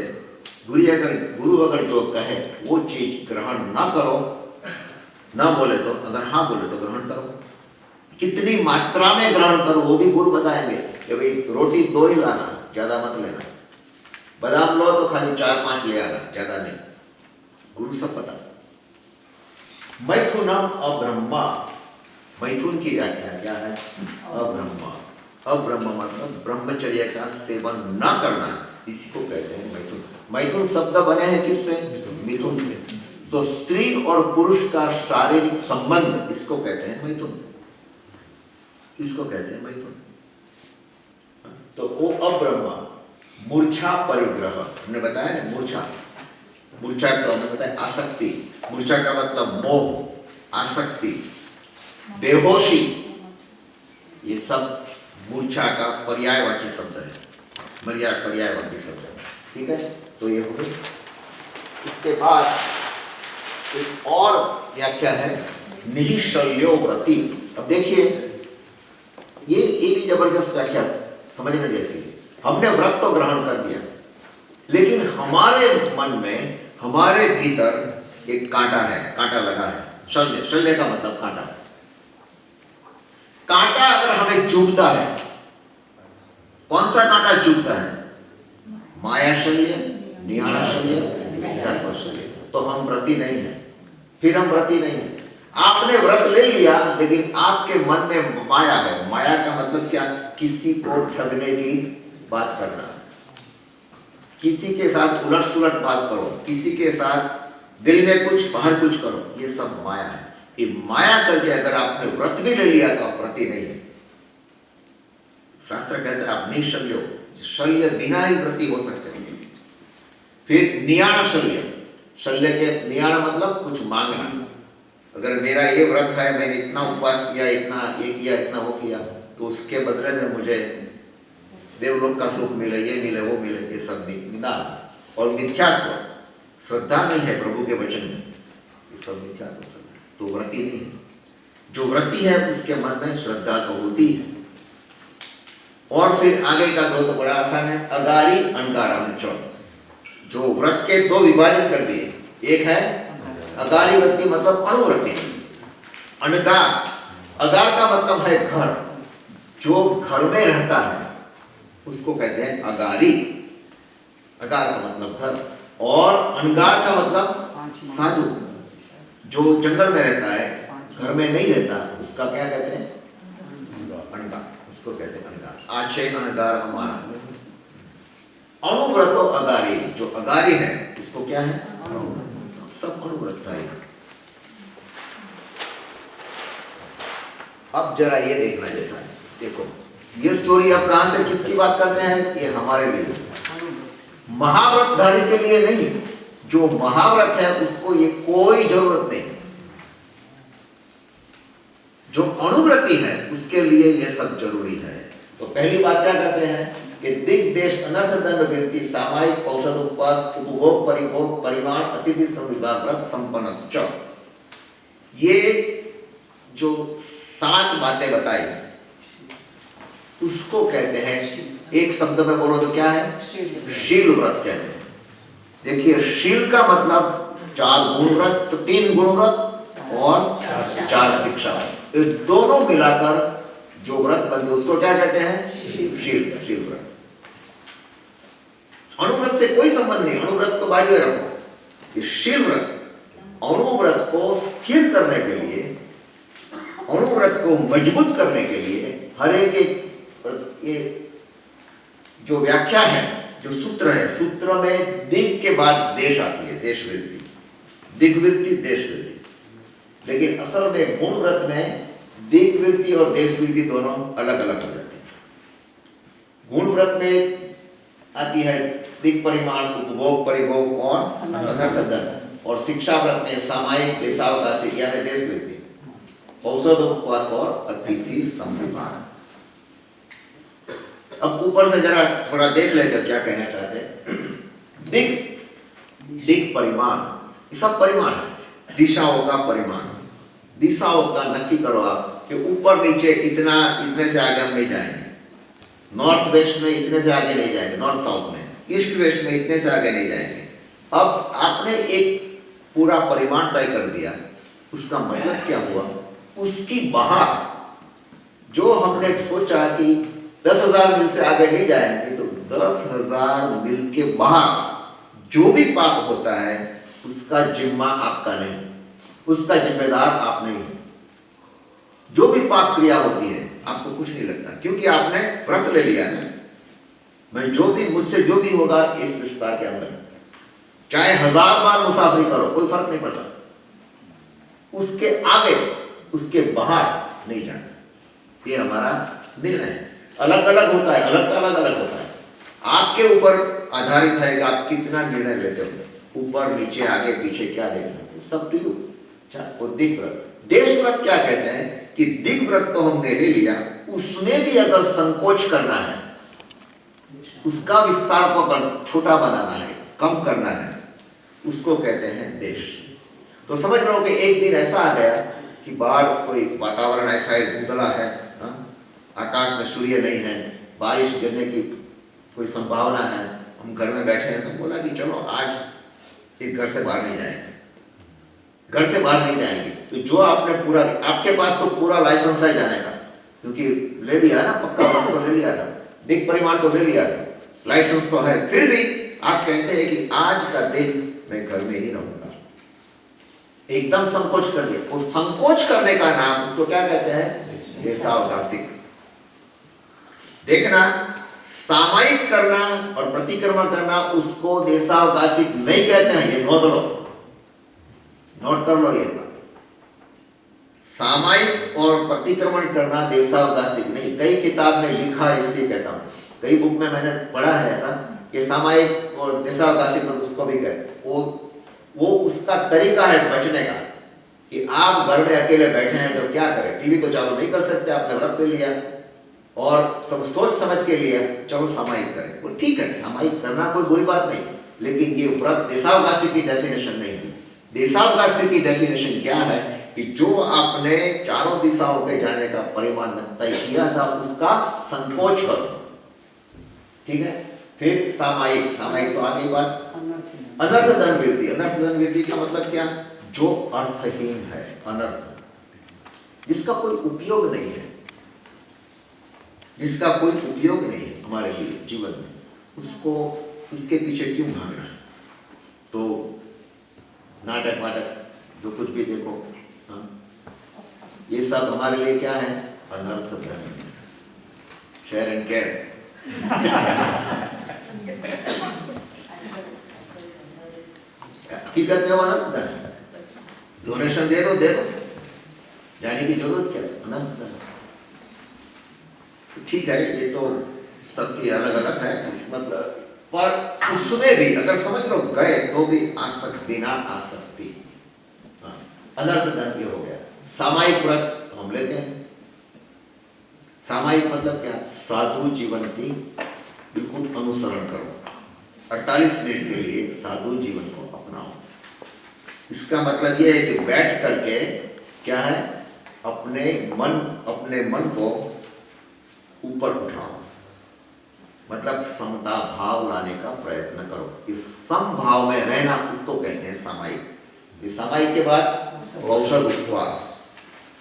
गुरु अगर जो कहे वो चीज ग्रहण ना करो, ना बोले तो, अगर हाँ बोले तो ग्रहण करो। कितनी मात्रा में ग्रहण करो वो भी गुरु बताएंगे कि भाई रोटी 2 ही लाना, ज्यादा मत लेना। बादाम लो तो खाली 4-5 ले आना, ज्यादा नहीं। गुरु सब पता। मैथुनम अब्रह्मा, मैथुन की व्याख्या क्या है, अब्रह्मा। अब्रह्म मतलब ब्रह्मचर्य का सेवन ना करना, इसी को कहते हैं मैथुन। मैथुन शब्द बने हैं किससे, मिथुन से। तो स्त्री और पुरुष का शारीरिक संबंध, इसको कहते हैं मैथुन, इसको कहते हैं मैथुन। तो वो अब्रह्मा। मूर्छा परिग्रह हमने बताया ना, मूर्छा, मूर्छा का हमने बताया आसक्ति। मूर्छा का मतलब मोह, आसक्ति, बेहोशी, ये सब मूर्छा का पर्यायवाची शब्द है, पर्यायवाची शब्द है। ठीक है, तो ये हो गई। इसके बाद एक और व्याख्या है निःशल्यो व्रति। अब देखिए ये भी जबरदस्त व्याख्या, समझने जैसी। हमने व्रत तो ग्रहण कर दिया, लेकिन हमारे मन में, हमारे भीतर एक कांटा है, कांटा लगा है। शल्य, शल्य का मतलब कांटा। कांटा अगर हमें चुभता है, कौन सा कांटा चुभता है, माया शल्य, नियाणा शल्य, विज्ञात्व शल्य, तो हम व्रती नहीं है, फिर हम व्रती नहीं है। आपने व्रत ले लिया, लेकिन आपके मन में माया है। माया का मतलब क्या, किसी को ठगने की बात करना, किसी के साथ उलट सुलट बात करो, किसी के साथ दिल में कुछ बाहर कुछ करो, ये सब माया है। ये माया करके अगर आपने व्रत भी ले लिया तो आप व्रती नहीं है। शास्त्र कहता है आप निःशल्य हो, शल्य बिना ही व्रती हो सकते हैं। फिर नियाण शल्य, शल्य के नियाण मतलब कुछ मांगना। अगर मेरा ये व्रत है, मैंने इतना उपवास किया, इतना ये किया, इतना वो किया, तो उसके बदले में मुझे देवलोक का सुख मिले, ये मिले, वो मिले, ये सब निंदा और मिथ्यात्व, श्रद्धा नहीं है प्रभु के वचन में, ये सब मिथ्यात्व सब, तो व्रती नहीं है। जो व्रती है उसके मन में श्रद्धा तो होती है। और फिर आगे का 2 तो बड़ा आसान है, अगारी अनगारा। जो व्रत के 2 विभाजन कर दिए। एक है अगारी व्रति मतलब अणुव्रति, अनगार, अगार का मतलब है घर, जो घर में रहता है उसको कहते हैं अगारी। अगार का मतलब घर, और अनगार का मतलब साधु, जो जंगल में रहता है, घर में नहीं रहता, उसका क्या कहते हैं, अनगार, उसको कहते हैं अनगार। आछे अनगार हमारा। अणुव्रतो अगारी, जो अगारी है उसको क्या है, सब अणुव्रत है। अब जरा ये देखना जैसा है, देखो ये स्टोरी अब कहां से किसकी बात करते हैं, ये हमारे लिए, महाव्रतधारी के लिए नहीं। जो महाव्रत है उसको ये कोई जरूरत नहीं। जो अणुव्रती है उसके लिए ये सब जरूरी है। तो पहली बात क्या कहते हैं कि दिग्देश अनर्थ दंड वृत्ति सामायिक औषध उपवास उपभोग परिभोग परिमाण अतिथि संविभाग व्रत संपन्नश्च। ये जो 7 बातें बताई उसको कहते हैं, एक शब्द में बोलो तो क्या है, शील व्रत कहते हैं। देखिए शील का मतलब 4 गुण व्रत, 3 गुण व्रत और 4 शिक्षा, ये दोनों मिलाकर जो व्रत बनते उसको क्या कहते हैं, शील व्रत। अनुव्रत से कोई संबंध नहीं, अनुव्रत को बाजू में रखो। ये शील व्रत अनुव्रत को स्थिर करने के लिए, अनुव्रत को मजबूत करने के लिए हर एक ये जो व्याख्या है, जो सूत्र है, सूत्र में दिग के बाद देश आती है, देश वृत्ति, दिग्वृत्ति, देश वृत्ति। लेकिन असल में गुण व्रत में दिग्वृत्ति और देश वृत्ति दोनों अलग अलग हो जाते हैं। गुण व्रत में आती है दिग परिमाण, उपभोग, परिभोग और अनर्थ, और शिक्षा व्रत में सामायिक, देशावकाशी यानी देश वृत्ति, औषध, उपवास और अतिथि संविधान। अब ऊपर से जरा थोड़ा देख लेकर क्या कहना चाहते हैं। दिग परिमाण, सब परिमाण है, दिशाओं का परिमाण, दिशाओं का नक्की करो आप कि ऊपर नीचे इतना, इतने से आगे हम नहीं जाएंगे, नॉर्थ वेस्ट में इतने से आगे नहीं जाएंगे, नॉर्थ साउथ में, ईस्ट वेस्ट में इतने से आगे नहीं जाएंगे। अब आपने एक पूरा परिमाण तय कर दिया, उसका मतलब क्या हुआ, उसकी बाहर जो हमने सोचा कि 10,000 मील से आगे नहीं जाएंगे, तो 10,000 मील के बाहर जो भी पाप होता है उसका जिम्मा आपका नहीं, उसका जिम्मेदार आप नहीं। जो भी पाप क्रिया होती है आपको कुछ नहीं लगता, क्योंकि आपने व्रत ले लिया है। मैं जो भी, मुझसे जो भी होगा इस विस्तार के अंदर, चाहे 1000 बार मुसाफरी करो, कोई फर्क नहीं पड़ता, उसके आगे, उसके बाहर नहीं जाना। ये हमारा निर्णय है। अलग अलग होता है, अलग अलग होता है, आपके ऊपर आधारित है कि आप कितना निर्णय लेते हो, ऊपर नीचे आगे पीछे क्या देखना, सब टू यू। वो दिग व्रत, देश व्रत क्या कहते हैं कि दिग व्रत तो हमने ले लिया, उसमें भी अगर संकोच करना है, उसका विस्तार को छोटा बनाना है, कम करना है, उसको कहते हैं देश। तो समझ लो कि एक दिन ऐसा आ गया कि बाहर कोई वातावरण ऐसा है, धुंधला है, आकाश में सूर्य नहीं है, बारिश गिरने की कोई संभावना है, हम घर में बैठे हैं, तो बोला कि चलो आज एक घर से बाहर नहीं जाएंगे, घर से बाहर नहीं जाएंगे। तो जो आपने पूरा, आपके पास तो पूरा लाइसेंस है जाने का, क्योंकि ले लिया ना, पक्का व्रत तो ले लिया था, दिग परिमाण तो ले लिया था, लाइसेंस तो है, फिर भी आप कहते हैं कि आज का दिन मैं घर में ही रहूंगा, एकदम संकोच कर दिया। वो संकोच करने का नाम, उसको क्या कहते हैं, देशावकाशिक। देखना, सामायिक करना और प्रतिक्रमण करना उसको देशावकाशिक नहीं कहते हैं, ये नोट कर लो ये बात। सामायिक और प्रतिक्रमण करना देशावकाशिक नहीं। कई किताब में लिखा है, इसलिए कहता हूं, कई बुक में मैंने पढ़ा है ऐसा कि सामायिक और देशावकाशिक उसको भी कहते, वो उसका तरीका है बचने का, कि आप घर में अकेले बैठे हैं तो क्या करें, टीवी तो चालू नहीं कर सकते, आपने व्रत ले लिया और सब सोच समझ के लिए चलो सामायिक करें, वो ठीक है, सामायिक करना कोई बुरी बात नहीं, लेकिन ये व्रत देशावकाशी की डेफिनेशन नहीं है। देशावकाशी की डेफिनेशन क्या है कि जो आपने चारों दिशाओं के जाने का परिमाण तय किया था उसका संकोच करो, ठीक है। फिर सामायिक, सामायिक तो आगे बात, अनर्थ धन वृद्धि। अनर्थ धन वृद्धि का मतलब क्या, जो अर्थहीन है, अनर्थ, जिसका कोई उपयोग नहीं है, जिसका कोई उपयोग नहीं है हमारे लिए जीवन में, उसको, उसके पीछे क्यों भागना है। तो नाटक वाटक जो कुछ भी देखो, हाँ, ये सब हमारे लिए क्या है, अनर्थ धन, शेयर एंड केयर। हकीकत में वो अनंत धन है, डोनेशन दे दो, जाने की जरूरत क्या है, अनंत धन। ठीक है, ये तो सबकी अलग अलग है, इस मतलब, पर उसमें भी अगर समझ लो गए तो भी आसक्ति, बिना आसक्ति, अनर्थ धन ये हो गया। सामायिक व्रत हम लेते हैं, सामायिक मतलब क्या, साधु जीवन की बिल्कुल अनुसरण करो, 48 मिनट के लिए साधु जीवन को अपनाओ। इसका मतलब यह है कि बैठ करके क्या है, अपने मन को ऊपर उठाओ, मतलब समता भाव लाने का प्रयत्न करो। इस समभाव में रहना उसको कहते हैं सामायिक। इस सामायिक के बाद औषध उपवास।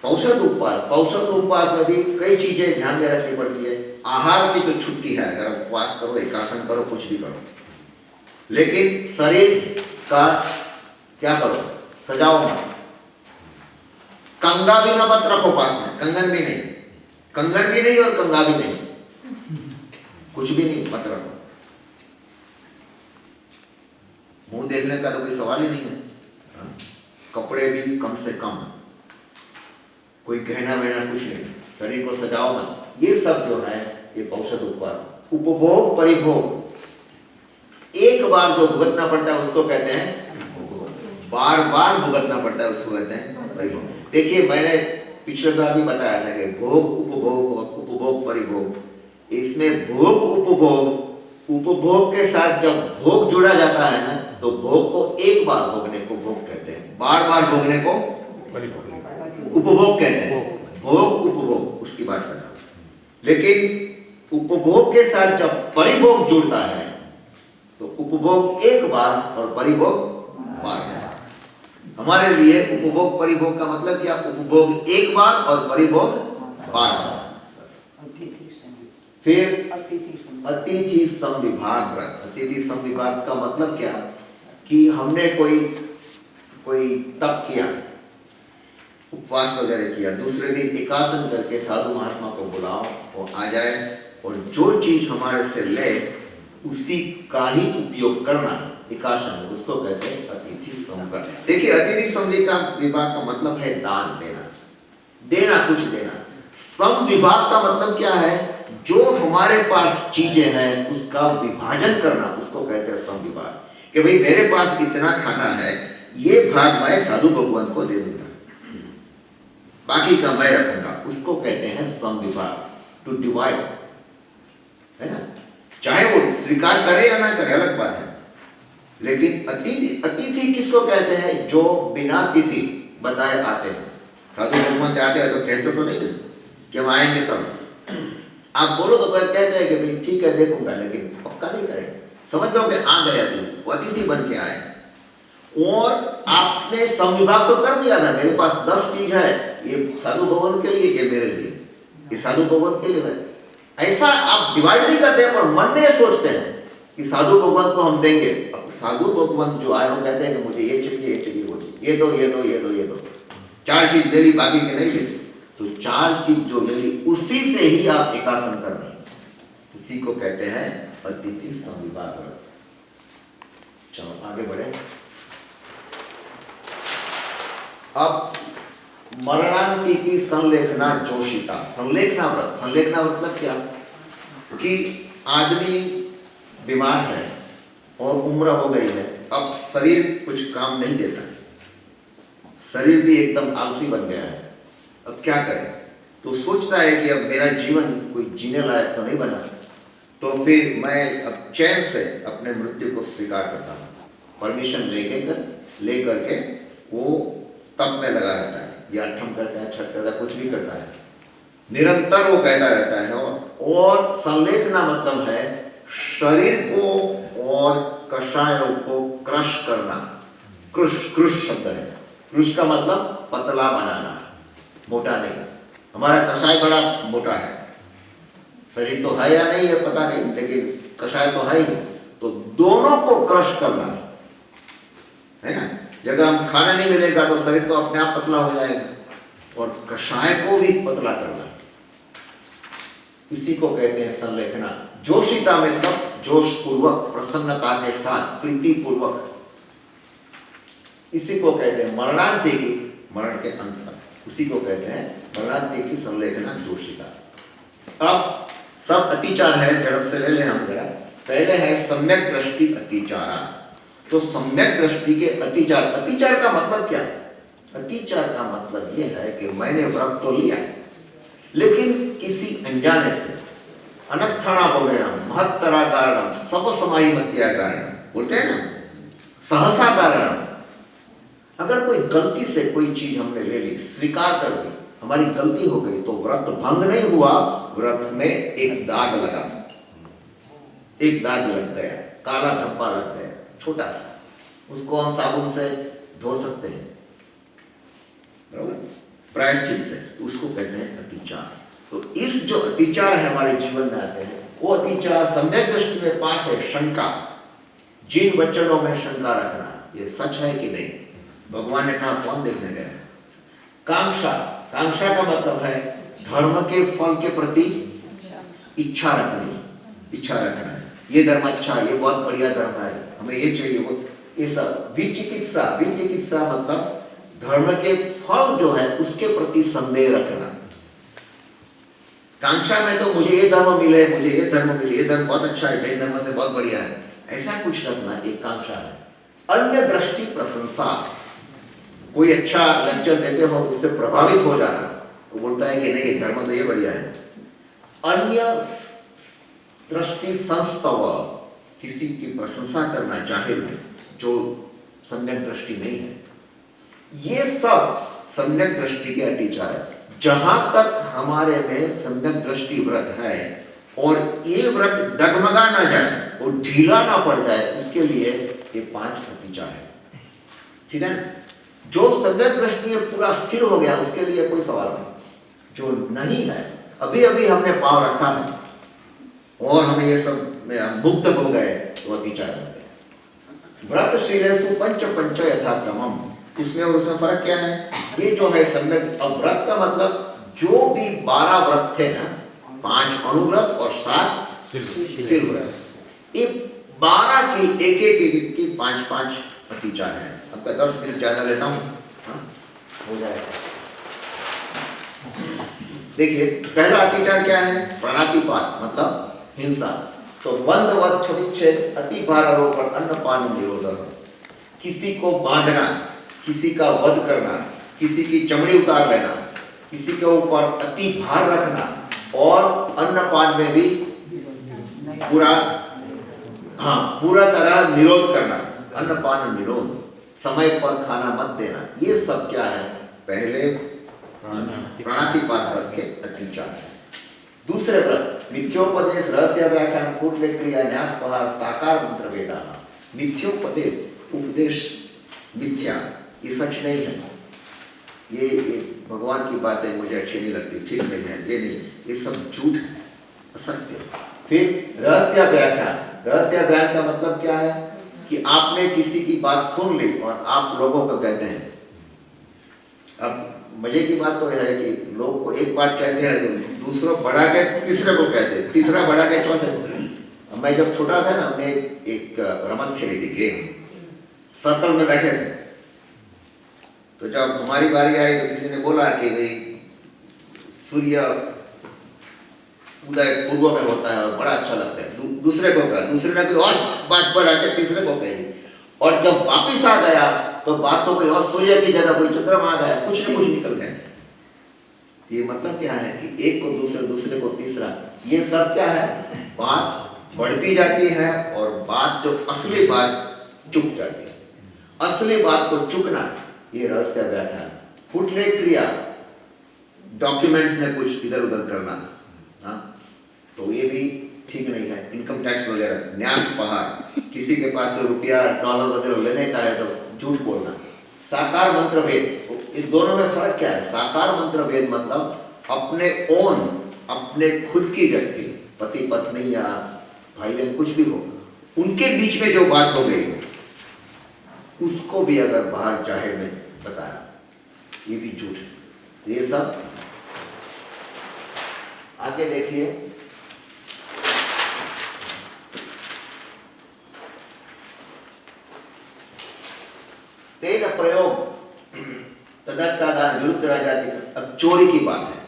औषध उपवास में भी कई चीजें ध्यान में रखनी पड़ती है। आहार की तो छुट्टी है, अगर उपवास करो, एकासन करो, कुछ भी करो, लेकिन शरीर का क्या करो, सजाओ मत। कंगा भी ना मत रखो पास में, कंगन भी नहीं, कंगन भी नहीं और कंगा भी नहीं, कुछ भी नहीं मत रखो। मुंह देखने का तो कोई सवाल ही नहीं है। कपड़े भी कम से कम, कोई कहना वहना कुछ नहीं, शरीर को सजाओ मत। ये सब जो है ये औषध उपवास। उपभोग परिभोग, एक बार जो भुगतना पड़ता है उसको कहते हैं उपभोग, बार बार भुगतना पड़ता है उसको कहते हैं परिभोग। देखिए मैंने पिछले बार भी बताया था कि भोग उपभोग और उपभोग परिभोग, इसमें भोग उपभोग, उपभोग के साथ जब भोग जुड़ा जाता है ना तो भोग को एक बार भोगने को भोग कहते हैं, बार बार भोगने को उपभोग कहते हैं। भोग उपभोग उसकी बात कर रहा हूं। लेकिन उपभोग के साथ जब परिभोग जुड़ता है तो उपभोग एक बार और परिभोग बार बार। हमारे लिए उपभोग परिभोग का मतलब क्या, उपभोग एक बार और परिभोग बार बार। फिर अतिथि समविभाग व्रत। अतिथि समविभाग का मतलब क्या कि हमने कोई तप किया, उपवास वगैरह किया, दूसरे दिन एकासन करके साधु महात्मा को बुलाओ, वो आ जाए और जो चीज हमारे से ले उसी का ही उपयोग करना, एकासन, उसको कहते हैं अतिथि समविभाग। देखिए अतिथि समविभाग का मतलब है दान देना, देना कुछ देना। समविभाग का मतलब क्या है, जो हमारे पास चीजें हैं उसका विभाजन करना, उसको कहते हैं समविभाग। कि भाई मेरे पास इतना खाना है, ये भाग मैं साधु भगवान को दे दूंगा, बाकी का मैं रखूंगा, उसको कहते हैं समविभाग, टू डिवाइड, है ना। चाहे वो स्वीकार करे या ना करे अलग बात है, लेकिन अतिथि किसको कहते हैं, जो बिना तिथि बताए आते हैं। साधु भगवान आते हैं तो कहते तो नहीं कि हम आएंगे तब, आप बोलो तो कहते हैं कि भाई ठीक है देखूंगा, लेकिन पक्का नहीं करेंगे। समझ लो कि आ गया तू, अतिथि बन के आए और आपने समविभाग तो कर दिया था, मेरे पास 10 चीज है, ये साधु भगवान के लिए, ये मेरे लिए, ये साधु भगवान के लिए। ऐसा आप डिवाइड नहीं करते हैं, पर मन में ये सोचते हैं कि साधु भगवान को हम देंगे। अब साधु भगवान जो आए वो कहते हैं कि मुझे ये चाहिए, ये चाहिए, वो चाहिए, ये दो, ये दो, ये दो, ये दो, 4 चीज ले ली, बाकी के नहीं ले। तो 4 चीज जो ले ली उसी से ही आप एकासन कर रहे हैं, उसी को कहते हैं अतिथि समविभाग। चलो आगे बढ़े। अब मरणांतिकी संलेखना जोशिता। संलेखना व्रत, संलेखना मतलब क्या कि आदमी बीमार है और उम्र हो गई है, अब शरीर कुछ काम नहीं देता, शरीर भी एकदम आलसी बन गया है, अब क्या करें। तो सोचता है कि अब मेरा जीवन कोई जीने लायक तो नहीं बना, तो फिर मैं अब चैन से अपने मृत्यु को स्वीकार करता हूँ। परमिशन ले करके वो तप में लगा रहता है, या अठम करता है, छठ करता है, कुछ भी करता है, निरंतर वो कहता रहता है। और संलेखना मतलब है शरीर को और कषायों को क्रश करना। कृश शब्द है, कृश का मतलब पतला बनाना, मोटा नहीं। हमारा कषाय बड़ा मोटा है, शरीर तो है या नहीं है पता नहीं, लेकिन कषाय तो है ही। तो दोनों को क्रश करना है ना। जगह हम खाना नहीं मिलेगा तो शरीर तो अपने आप पतला हो जाएगा, और कषाय को भी पतला करना, इसी को कहते हैं संलेखना। जोशिता मतलब जोश पूर्वक, प्रसन्नता के साथ, प्रीति पूर्वक, इसी को कहते हैं मरणांतिकी, मरण के अंत तक, उसी को कहते हैं मरणांतिकी संलेखना जोशिता। अब सब अतिचार है, झड़प से ले हम जरा। पहले है सम्यक दृष्टि अतिचारा। तो सम्यक दृष्टि के अतिचार, अतिचार का मतलब क्या? अतिचार का मतलब यह है कि मैंने व्रत तो लिया, लेकिन किसी अनजाने से, अनत्थणा भोगेणम महत्तरा कारणम सब समाहि मत्या कारणम, बोलते हैं ना, सहसा कारणम। अगर कोई गलती से कोई चीज हमने ले ली, स्वीकार कर दी, हमारी गलती हो गई, तो व्रत भंग नहीं हुआ, व्रत में एक दाग लगा, एक दाग लग गया, काला धब्बा लग गया, छोटा सा, उसको हम साबुन से धो सकते हैं, बराबर, प्रायश्चित से, तो उसको कहते हैं अतिचार। तो इस जो अतिचार है हमारे जीवन में आते हैं, वो अतिचार सम्यक दृष्टि में 5 है। शंका, जिन वचनों में शंका रखना, ये सच है कि नहीं? भगवान ने कहा कौन देखने गया? कांक्षा, कांक्षा का मतलब है धर्म के फल के प्रति इच्छा रखना, इच्छा रखना। ये धर्म अच्छा, ये बहुत बढ़िया धर्म है, हमें ये चाहिए, वो ये सब। विचिकित्सा, विचिकित्सा मतलब धर्म के फल जो है उसके प्रति संदेह रखना। कांक्षा में तो मुझे ये धर्म मिले, मुझे ये धर्म मिले, ये धर्म बहुत अच्छा है, जैन धर्म से बहुत बढ़िया है, ऐसा कुछ रखना एक कांक्षा है। अन्य दृष्टि प्रशंसा, कोई अच्छा लेक्चर देते हो उससे प्रभावित हो जाना, तो बोलता है कि नहीं धर्म तो ये बढ़िया है। अन्य दृष्टि संस्तव, किसी की प्रशंसा करना जाहिर में, जो सम्यक दृष्टि नहीं है, ये सब सम्यक दृष्टि के अतिचार है। जहां तक हमारे में सम्यक दृष्टि व्रत है और ये व्रत डगमगा ना जाए और ढीला ना पड़ जाए, इसके लिए ये 5 अतिचार है, ठीक है ना? जो सम्यक दृष्टि में पूरा स्थिर हो गया उसके लिए कोई सवाल नहीं। जो नहीं है, अभी अभी हमने पांव रखा है और हमें ये सब में मुक्त हो गए, तो अतिचार हो गए। व्रत शीलेषु पंच पंच यथाक्रमम, इसमें और उसमें फर्क क्या है? ये जो है सम्यक, अब व्रत का मतलब जो भी 12 व्रत थे ना, 5 अनुव्रत और 7 सिर व्रत, ये 12 की एक की 5-5 अतिचार है। आपका 10 मिनट ज्यादा लेता हूँ, हो जाएगा। देखिए पहला अतिचार क्या है? प्राणातिपात मतलब हिंसा। तो बंध वध छविच्छेद अति भारारोपण अन्नपान निरोध, किसी को बांधना, किसी का वध करना, किसी की चमड़ी उतार लेना, किसी के ऊपर अति भार रखना और अन्नपान में भी पूरा पूरा तरह निरोध करना, अन्नपान निरोध, समय पर खाना मत देना, ये सब क्या है? पहले प्राणातिपात व्रत के अतिचार है। दूसरे व्रत मिथ्योपदेश, रहस्य व्याख्यान, कूटले क्रिया, न्यास पहार, साकार मंत्र वेदा। मिथ्योपदेश, उपदेश मिथ्या, ये सच नहीं है, ये भगवान की बातें मुझे अच्छी नहीं लगती, ठीक नहीं है, ये नहीं, ये सब झूठ है, असत्य। फिर रहस्य व्याख्यान, रहस्य व्याख्यान का मतलब क्या है? कि आपने किसी की बात सुन ली और आप लोगों को कहते हैं। अब मजे की बात तो है कि लोग को एक बात कहते हैं, दूसरा बढ़ा के तीसरे को कहते हैं, तीसरा बढ़ा के चौथे को। मैं जब छोटा था ना, हमने एक रमत खेली थी, गेम, सर्कल में बैठे थे, तो जब हमारी बारी आई तो किसी ने बोला कि भाई सूर्य उदय पूर्व में होता है और बड़ा अच्छा लगता है, दूसरे को कहा, दूसरे ने कोई और बात बढ़ा के तीसरे को कह दी, और जब वापिस आ गया तो बात तो कोई और, सूर्य की जगह कोई चंद्रमा आ गया, कुछ न कुछ निकल गया। ये मतलब क्या है कि एक को दूसरे, दूसरे को तीसरा, ये सब क्या है? बात बढ़ती जाती है और बात जो असली बात चुक जाती है। असली बात को चुकना, ये रहस्य व्याख्यान। कुटले क्रिया, डॉक्यूमेंट्स में कुछ इधर उधर करना, तो ये भी ठीक नहीं है। इनकम टैक्स वगैरह, न्यास पहाड़, किसी के पास रुपया डॉलर वगैरह लेने का है तो झूठ बोलना। साकार मंत्र भेद, इस दोनों में फर्क क्या है? साकार मंत्र भेद मतलब अपने ओन, अपने खुद की व्यक्ति, पति पत्नी या भाई बहन कुछ भी हो, उनके बीच में जो बात हो गई उसको भी अगर बाहर जाहिर में बताया, ये भी झूठ है। ये सब आगे देखिए, तेन प्रयोग तदत्तादान विरुद्ध राजाति। अब चोरी की बात है।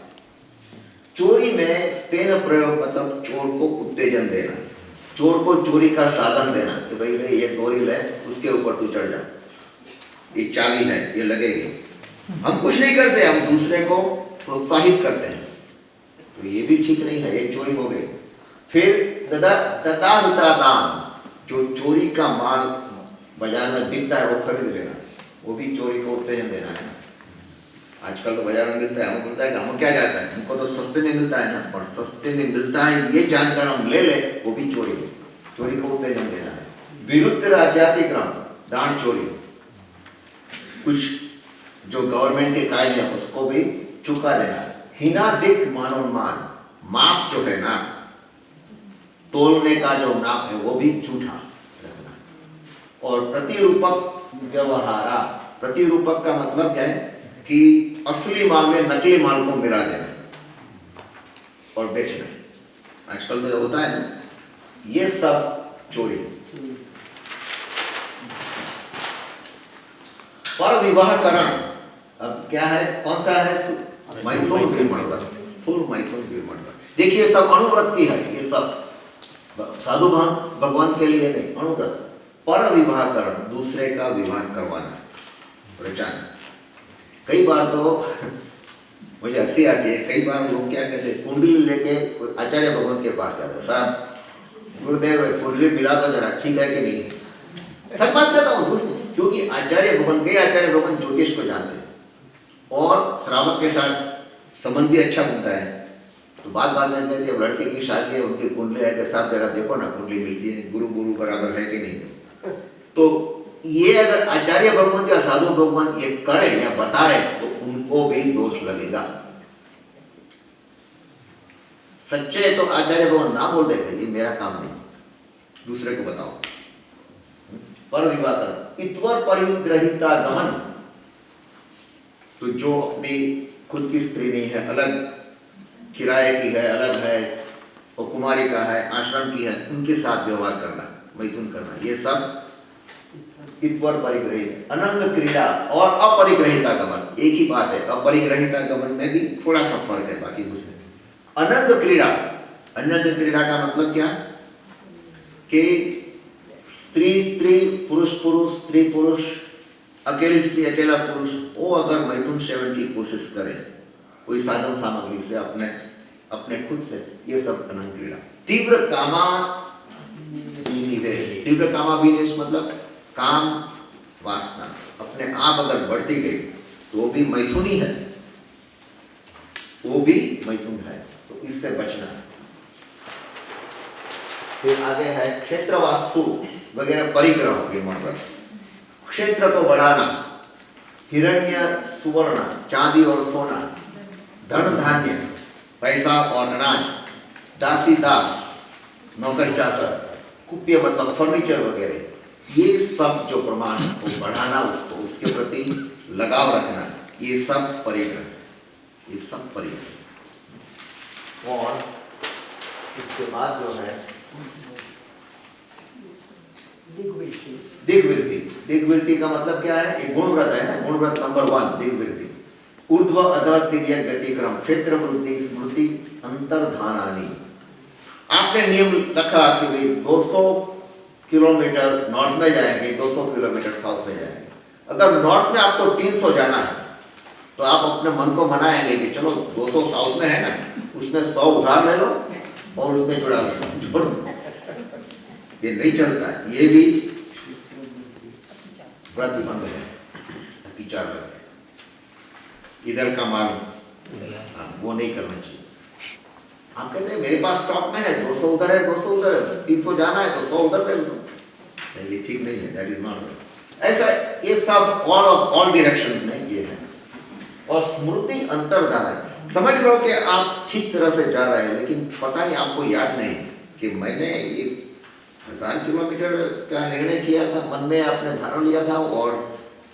चोरी में स्तेन प्रयोग मतलब चोर को उत्तेजन देना, चोर को चोरी का साधन देना कि भाई ये चोरी ले, उसके ऊपर तू चढ़ जा, ये चाबी है, ये लगेगी। हम कुछ नहीं करते, हम दूसरे को प्रोत्साहित करते हैं, तो ये भी ठीक नहीं है, ये चोरी हो गई। फिर तदाहुतादान, जो चोरी का माल बाजार में बिकता है वो खरीद लेना, वो भी चोरी को उत्तेजन देना है। आजकल तो बाजार में मिलता है, हम बोलता है कि हम क्या जाता है, हमको तो सस्ते में मिलता है ना, पर सस्ते में मिलता है ये जानकर हम ले ले, वो भी चोरी है, चोरी को उत्तेजन देना है। विरुद्ध राज्यातिक्रम, दान चोरी, कुछ जो गवर्नमेंट के कायदे हैं उसको भी चुका देना। हिनादिक मानोन्मान, माप जो है नाप, तोलने का जो नाप है वो भी झूठा रखना, और प्रतिरूपक व्यवहारा, प्रतिरूपक का मतलब है कि असली माल में नकली माल को मिला देना और बेचना। आजकल तो ये होता है ना, ये सब चोरी। पर विवाहकरण अब क्या है, कौन सा है? मैथुन विमर्दन, स्थूल मैथुन विमर्दन। देखिए सब अनुव्रत की है, ये सब साधु भगवान के लिए नहीं, अनुव्रत। पर विवाहकरण, दूसरे का विवाह करवाना, रचाना। कई बार तो मुझे हंसी आती है, कई बार लोग क्या कहते हैं, कुंडली लेके आचार्य भगवान के पास जाते, साहब गुरुदेव कुंडली मिला दो जरा, ठीक है कि नहीं? सच बात कहता हूँ, झूठ नहीं। क्योंकि आचार्य भगवान ज्योतिष को जानते हैं और श्रावक के साथ संबंध भी अच्छा बनता है। तो बात में कहते हैं लड़के की शादी है, उनकी कुंडली है कि साहब जरा देखो ना कुंडली मिलती है, गुरु बराबर है कि नहीं। तो ये अगर आचार्य भगवान या साधु भगवान ये करे या बताए तो उनको भी दोष लगेगा। सच्चे तो आचार्य भगवान ना बोल देगा ये मेरा काम नहीं, दूसरे को बताओ। पर विवाह कर इत्वर परिग्रहिता गमन, तो जो अपनी खुद की स्त्री नहीं है, अलग किराए की है, अलग है, और कुमारी का है, आश्रम की है, उनके साथ व्यवहार करना, मैथुन करना, ये सब इत्वर परिग्रहित। अनंग क्रीड़ा और अपरिग्रहिता गमन एक ही बात है, अपरिग्रहिता गमन में भी थोड़ा सा फर्क है, बाकी कुछ नहीं। अनंग क्रीड़ा, अनंग क्रीड़ा का मतलब क्या कि स्त्री पुरुष स्त्री पुरुष, अकेली स्त्री अकेला पुरुष, वो अगर मैथुन सेवन की कोशिश करे कोई साधन सामग्री से, अपने खुद से, ये सब अनंग क्रीड़ा। तीव्र कामाभिनिवेश, तीव्र कामाभिनिवेश मतलब काम वासना अपने आप अगर बढ़ती गई तो वो भी मैथुन ही है, वो भी मैथुन है, तो इससे बचना। फिर आगे है क्षेत्र वास्तु वगैरह परिग्रह के मतलब क्षेत्र को बढ़ाना, हिरण्य सुवर्ण, चांदी और सोना, धन धान्य, पैसा और अनाज, दासी दास, नौकर चाकर, कुप्य मतलब फर्नीचर वगैरह, ये सब जो प्रमाण को बढ़ाना, उसको उसके प्रति लगाव रखना, ये सब परिग्रह, ये सब परिग्रह। और इसके बाद जो है दिग्वृत्ति, दिग्वृत्ति का मतलब क्या है? एक गुणव्रत है ना, गुणव्रत नंबर 1 दिग्वृत्ति। ऊर्ध्व अधः तिर्यक गतिक्रम, क्षेत्र वृद्धि स्मृति अंतर्धानानि। आपने नियम रखा कि भाई 200 किलोमीटर नॉर्थ में जाएंगे, 200 किलोमीटर साउथ में जाएंगे। अगर नॉर्थ में आपको 300 जाना है तो आप अपने मन को मनाएंगे कि चलो 200 साउथ में है ना, उसमें 100 उधार ले लो और उसमें जुड़ा लो। ये नहीं चलता, ये भी प्रतिबंध है, विचार लगता है। इधर का माल वो नहीं करना चाहिए। आप कहते हैं मेरे पास स्टॉक में है, 200 उधर है, 200 उधर है, 300 जाना है तो 100 उधर ले लो, ये ठीक नहीं है, दैट इज नॉट ऐसा। ये सब ऑल डायरेक्शन में ये है। और स्मृति अंतर्धान है, समझ लो कि आप ठीक तरह से जा रहे हैं, लेकिन पता नहीं आपको याद नहीं कि मैंने ये 1000 किलोमीटर का निर्णय किया था, मन में आपने धारण लिया था, और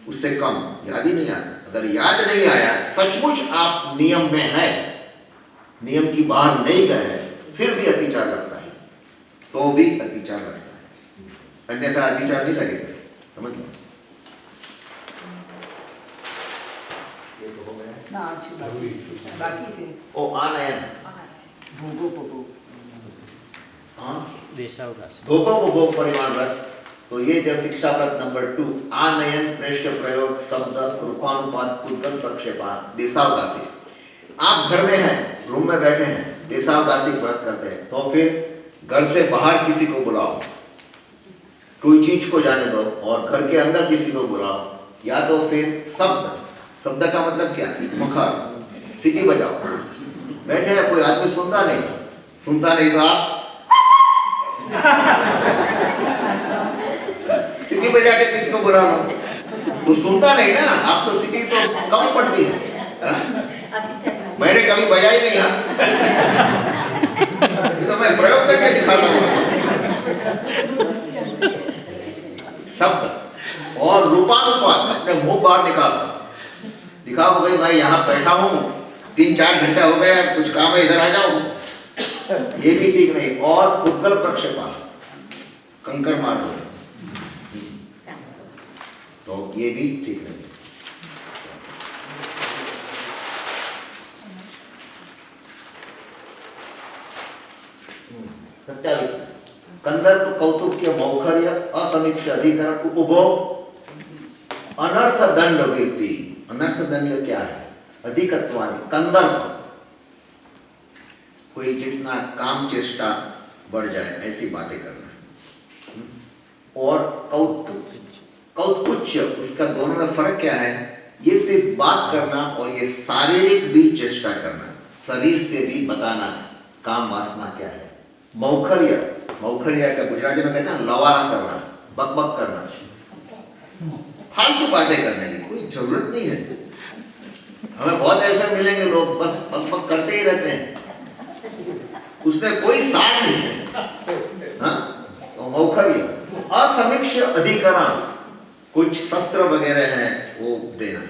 उससे कम याद ही नहीं आता। अगर याद नहीं आया, सचमुच आप नियम में है, नियम की बाहर नहीं गए हैं, फिर भी अतिचार लगता है, तो भी अतिचार लगता है, अन्यथा अतिचार नहीं लगेगा। समझ लो, ये तो हो गया बाकी से ओ आनयन भोग परिमाण व्रत। तो ये जो शिक्षा व्रत नंबर 2 आनयन प्रेष्य प्रयोग शब्द रूपानुपात कुलकन प्रक्षेपान देशावकाशी। आप घर में हैं, रूम में बैठे हैं, देशावकाशी व्रत करते हैं, तो फिर घर से बाहर किसी को बुलाओ, कोई चीज को जाने दो, और घर के अंदर किसी को बुलाओ, या तो फिर शब्द का मतलब क्या? मुखर, सीटी बजाओ। बैठे हैं, कोई आदमी सुनता नहीं तो आप सीटी बजा के किसी को बुला लो, वो सुनता नहीं ना, आपको सीटी तो कम पड़ती है। मैंने कभी बजाई नहीं, ये तो मैं प्रयोग करके दिखाता हूँ। शब्द रूपानुपात अपने मुंह बाहर निकालो, दिखाओ भाई मैं यहाँ बैठा हूँ 3-4 घंटे हो गए, कुछ काम है इधर आ जाओ, ये भी ठीक नहीं। और पुद्गल प्रक्षेपण, कंकर मार दो, तो ये भी ठीक नहीं। सत्यावीस, कंदर्प कौतुक्य मौखर्य असमीक्ष अधिकरण उपभोग अनर्थ दंड वृत्ति। अनर्थ दंड क्या है? अधिकत्वानि कंदर्प, कोई जिसना काम चेष्टा बढ़ जाए ऐसी बातें करना, और कौतुच्य, उसका दोनों में फर्क क्या है? ये सिर्फ बात करना और ये शारीरिक भी चेष्टा करना, शरीर से भी बताना काम वासना क्या है। मौखर्य, मौखर्य का गुजराती में कहते हैं लवारा करना, बकबक करना, फालतू बातें करने की कोई जरूरत नहीं है। हमें बहुत ऐसे मिलेंगे लोग बस बकबक करते ही रहते हैं, उसमें कोई सार नहीं है। हाँ? तो मौखर्य, असमीक्ष अधिकरण, कुछ शस्त्र वगैरह हैं वो देना,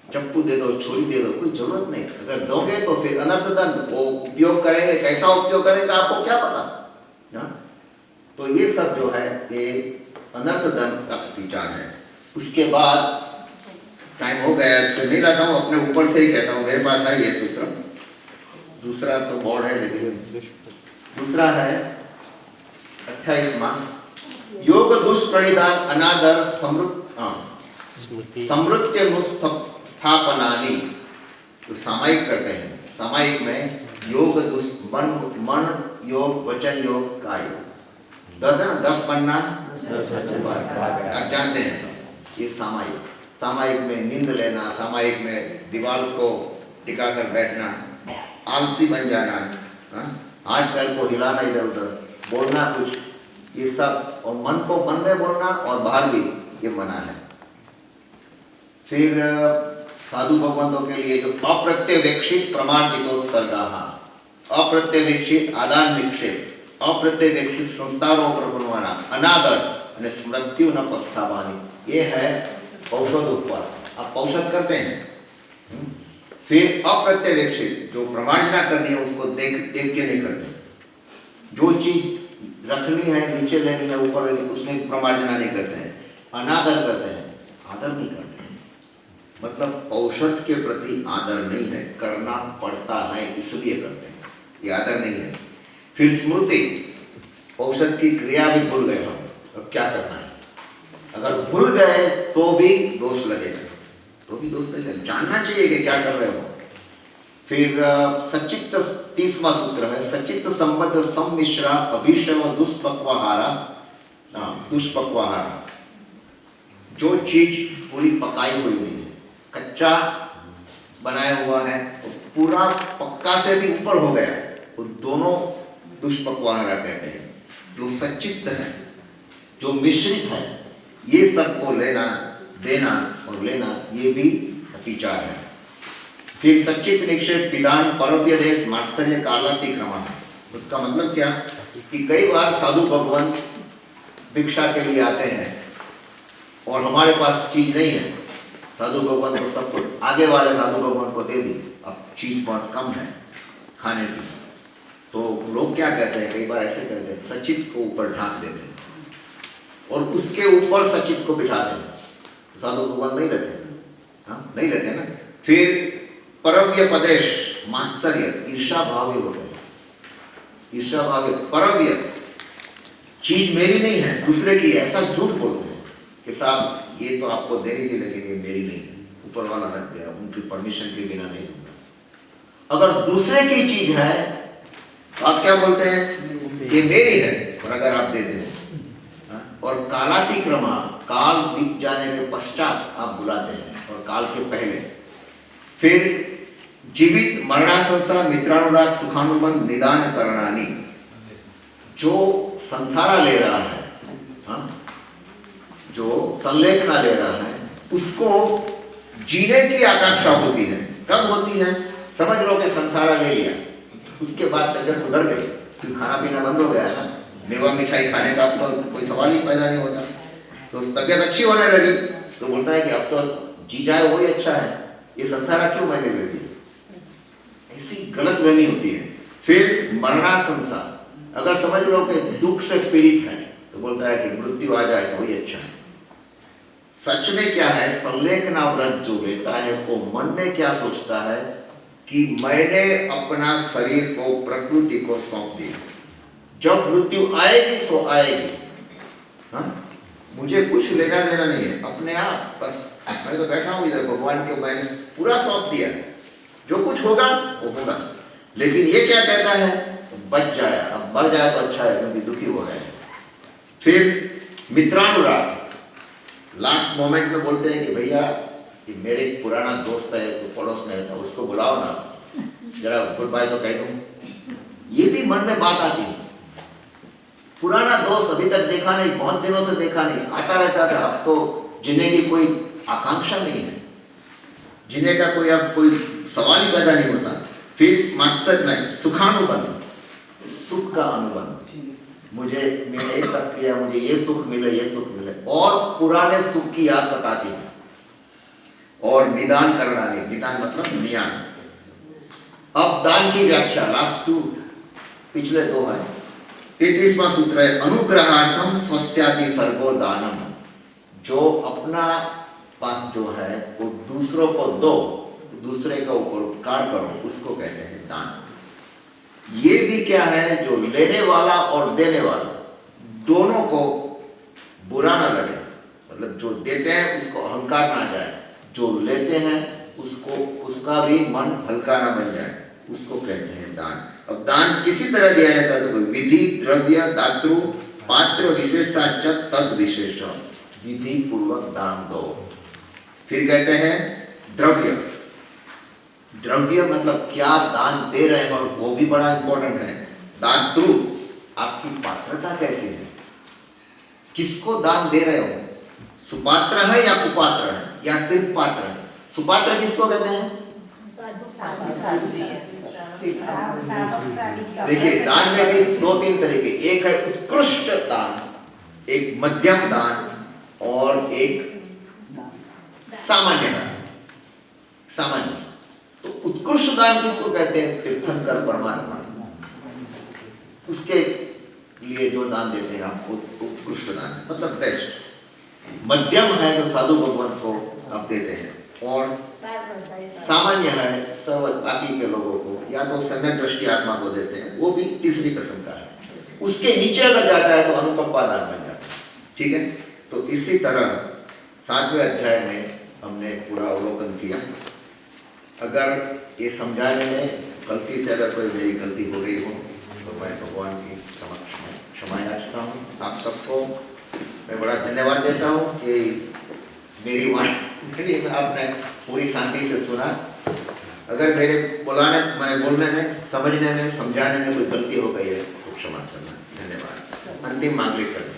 चप्पू दे दो, छुरी दे दो, कोई जरूरत नहीं। अगर दोगे तो फिर अनर्थ दंड, वो उपयोग करेंगे, कैसा उपयोग करेंगे आपको क्या पता। हा? तो ये सब जो है ये अनर्थ दंड का विचार है। उसके बाद टाइम हो गया तो नहीं लाता हूँ, अपने ऊपर से ही कहता हूँ, मेरे पास है ये सूत्र, दूसरा तो बोर्ड है, लेकिन दूसरा है 28वां, योग दुष्प्रणिधान अनादर समृत्य स्थापनानि, तो सामायिक करते हैं। सामायिक में योग मन योग वचन योग काय 10 है ना, 10 बनना आप जानते हैं सब। ये सामायिक, सामायिक में नींद लेना, सामायिक में दीवार को टिकाकर बैठना, आलसी बन जाना, हाथ पैर को हिलाना इधर उधर, बोलना कुछ, ये सब, और मन को मन में बोलना और बाहर भी ये मना है। फिर साधु भगवंतों के लिए जो अप्रत्यवेक्षित प्रमाणितोत्सर्गा, अप्रत्यवेक्षित आदान निक्षेप, अप्रत्यवेक्षित संस्कारों पर बनवाना, अनादर અને स्मृत्यु न पछतावानी, ये है औषध उपवास। आप औषध करते हैं। फिर अप्रत्यवेक्षित, जो प्रमाणना करनी है उसको देख के नहीं करते, जो चीज रखनी है नीचे लेनी है ऊपर लेनी, उसमें प्रमाणना नहीं करते हैं। अनादर करते हैं, आदर नहीं करते हैं, मतलब औषध के प्रति आदर नहीं है, करना पड़ता है इसलिए करते हैं, ये आदर नहीं है। फिर स्मृति, औषध की क्रिया भी भूल गए हम, अब क्या करना है? अगर भूल गए तो भी दोष लगेगा, तो भी दोष लगेगा, जानना चाहिए कि क्या कर रहे हो। फिर सचित्त 30वां सूत्र है, सचित्त संबद्ध सम्मिश्रा अभिषव दुष्पक्वाहारा, दुष्पक्वाहारा, जो चीज पूरी पकाई हुई नहीं है, कच्चा बनाया हुआ है, तो पूरा पक्का से भी ऊपर हो गया, वो दोनों दुष्पक्वाहारा कहते हैं। जो सचित्त है, जो मिश्रित है, ये सबको लेना देना और लेना, ये भी अतिचार है। फिर सच्चित निक्षेप विधान परव्यदेश मात्सर्य कालातिक्रमण, उसका मतलब क्या कि कई बार साधु भगवान भिक्षा के लिए आते हैं और हमारे पास चीज नहीं है, साधु भगवान को सब कुछ आगे वाले साधु भगवान को दे दी, अब चीज बहुत कम है खाने की, तो लोग क्या कहते हैं, कई बार ऐसे करते हैं, सचित को ऊपर ढांक देते हैं और उसके ऊपर सचित को बिठाते हैं, साधु भगवान नहीं रहते, हाँ नहीं रहते ना। फिर परव्य पदेश मात्सर्य, ईर्षा भावी होते हैं, ईर्षा भावी, परव्य चीज मेरी नहीं है दूसरे की, ऐसा झूठ बोलते हैं कि साहब ये तो आपको देनी थी लेकिन ये मेरी नहीं है, ऊपर वाला रख गया, उनकी परमिशन के बिना नहीं दूंगा। अगर दूसरे की चीज है तो आप क्या बोलते हैं, ये मेरी है, और अगर आप देते हैं, और कालातिक्रमा, काल बीत जाने के पश्चात आप बुलाते हैं और काल के पहले। फिर जीवित मरणाशंसा मित्रानुराग सुखानुबंध निदान करणानी, जो संथारा ले रहा है, हाँ? जो संलेखना ले रहा है, उसको जीने की आकांक्षा होती है। कब होती है? समझ लो कि संथारा ले लिया, उसके बाद तबियत सुधर गई, फिर खाना पीना बंद हो गया ना, मेवा मिठाई खाने का अब तो कोई सवाल ही पैदा नहीं होता, तो तबीयत अच्छी होने लगी तो बोलता है कि अब तो जी जाए वही अच्छा है, ये संथारा क्यों मैंने ले लिया। ऐसी गलत फहमी होती है। फिर मरणासंसा, अगर समझ लो कि दुख से पीड़ित है तो बोलता है कि मृत्यु आ जाए तो वही अच्छा है। सच में क्या है, संलेखना व्रत जो लेता है वो मन में क्या सोचता है कि मैंने अपना शरीर को प्रकृति को सौंप दिया, जब मृत्यु आएगी सो आएगी, हाँ मुझे कुछ लेना देना नहीं है, अपने आप बस मैं तो बैठा हूं इधर, भगवान के मैंने पूरा सौंप दिया, जो कुछ होगा वो होगा। लेकिन ये क्या कहता है, बच जाए, अब मर जाए तो अच्छा है क्योंकि दुखी हो रहे हैं। फिर मित्रानुराग, लास्ट मोमेंट में बोलते हैं कि भैया ये मेरे एक पुराना दोस्त है तो पड़ोस में रहता, उसको बुलाओ ना, जरा गुड बाय तो कह दूं। ये भी मन में बात आती है, पुराना दोस्त अभी तक देखा नहीं, बहुत दिनों से देखा नहीं, आता रहता था, अब तो जीने की कोई आकांक्षा नहीं है, जीने का कोई अब कोई सवाल ही पैदा नहीं होता। फिर मात्सर्य नहीं, सुखानुबंध, सुख का अनुबंध, मुझे मेरे एक प्रक्रिया, मुझे ये सुख मिले ये सुख मिले, और पुराने सुख की याद सताती है। और निदान करना नहीं, निदान मतलब नियान। अब दान की व्याख्या, लास्ट टू, पिछले दो है। 33वां सूत्र है, अनुग्रहार्थम स्वस्यादि सर्गो दानम, जो अपना पास जो है वो दूसरों को दो, दूसरे का ऊपर उपकार करो, उसको कहते हैं दान। ये भी क्या है, जो लेने वाला और देने वाला दोनों को बुरा ना लगे, मतलब जो देते हैं उसको अहंकार ना आ जाए, जो लेते हैं उसको उसका भी मन हल्का ना बन जाए, उसको कहते हैं दान। अब दान किसी तरह दिया जाता है तो कोई विधि, द्रव्य, दातृ, पात्र विशेषाच तद विशेष, विधि पूर्वक दान दो। फिर कहते हैं द्रव्य, द्रव्य मतलब क्या दान दे रहे हैं, और वो भी बड़ा इंपॉर्टेंट है। दातृ, आपकी पात्रता कैसी है, किसको दान दे रहे हो, सुपात्र है या कुपात्र है या सिर्फ पात्र है। सुपात्र किसको कहते हैं, देखिए दान में भी दो तीन तरीके, एक है उत्कृष्ट दान, एक मध्यम दान और एक सामान्य दान। सामान्य तो उत्कृष्ट दान किसको कहते हैं, तीर्थंकर परमात्मा, उसके लिए जो दान देते हैं आपको उत्कृष्ट दान मतलब बेस्ट। मध्यम है जो साधु भगवान को आप देते हैं, और सामान्य है सब बाकी के लोगों को, या तो सम्यक दृष्टि आत्मा को देते हैं, वो भी तीसरी किस्म का है। उसके नीचे अगर जाता है तो अनुकंपा दान बन जाता है। ठीक है, तो इसी तरह 7वें अध्याय में हमने पूरा अवलोकन किया। अगर ये समझाने में गलती से अगर कोई मेरी गलती हो गई हो तो मैं भगवान की समक्ष में क्षमा याचता हूँ। आप सबको मैं बड़ा धन्यवाद देता हूँ कि मेरी वाणी आपने पूरी शांति से सुना। अगर मेरे बोलने में, समझने में, समझाने में कोई गलती हो गई है तो क्षमा करना। धन्यवाद। अंतिम मांगलिक करना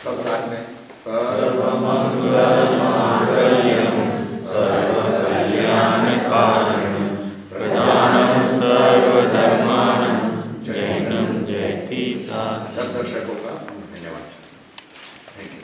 सब साथ में। सर्वमंगल मांगल्यं सर्वकल्याणकारणं प्रदानं सर्वधर्माणां जयं जयति सा। सब दर्शकों का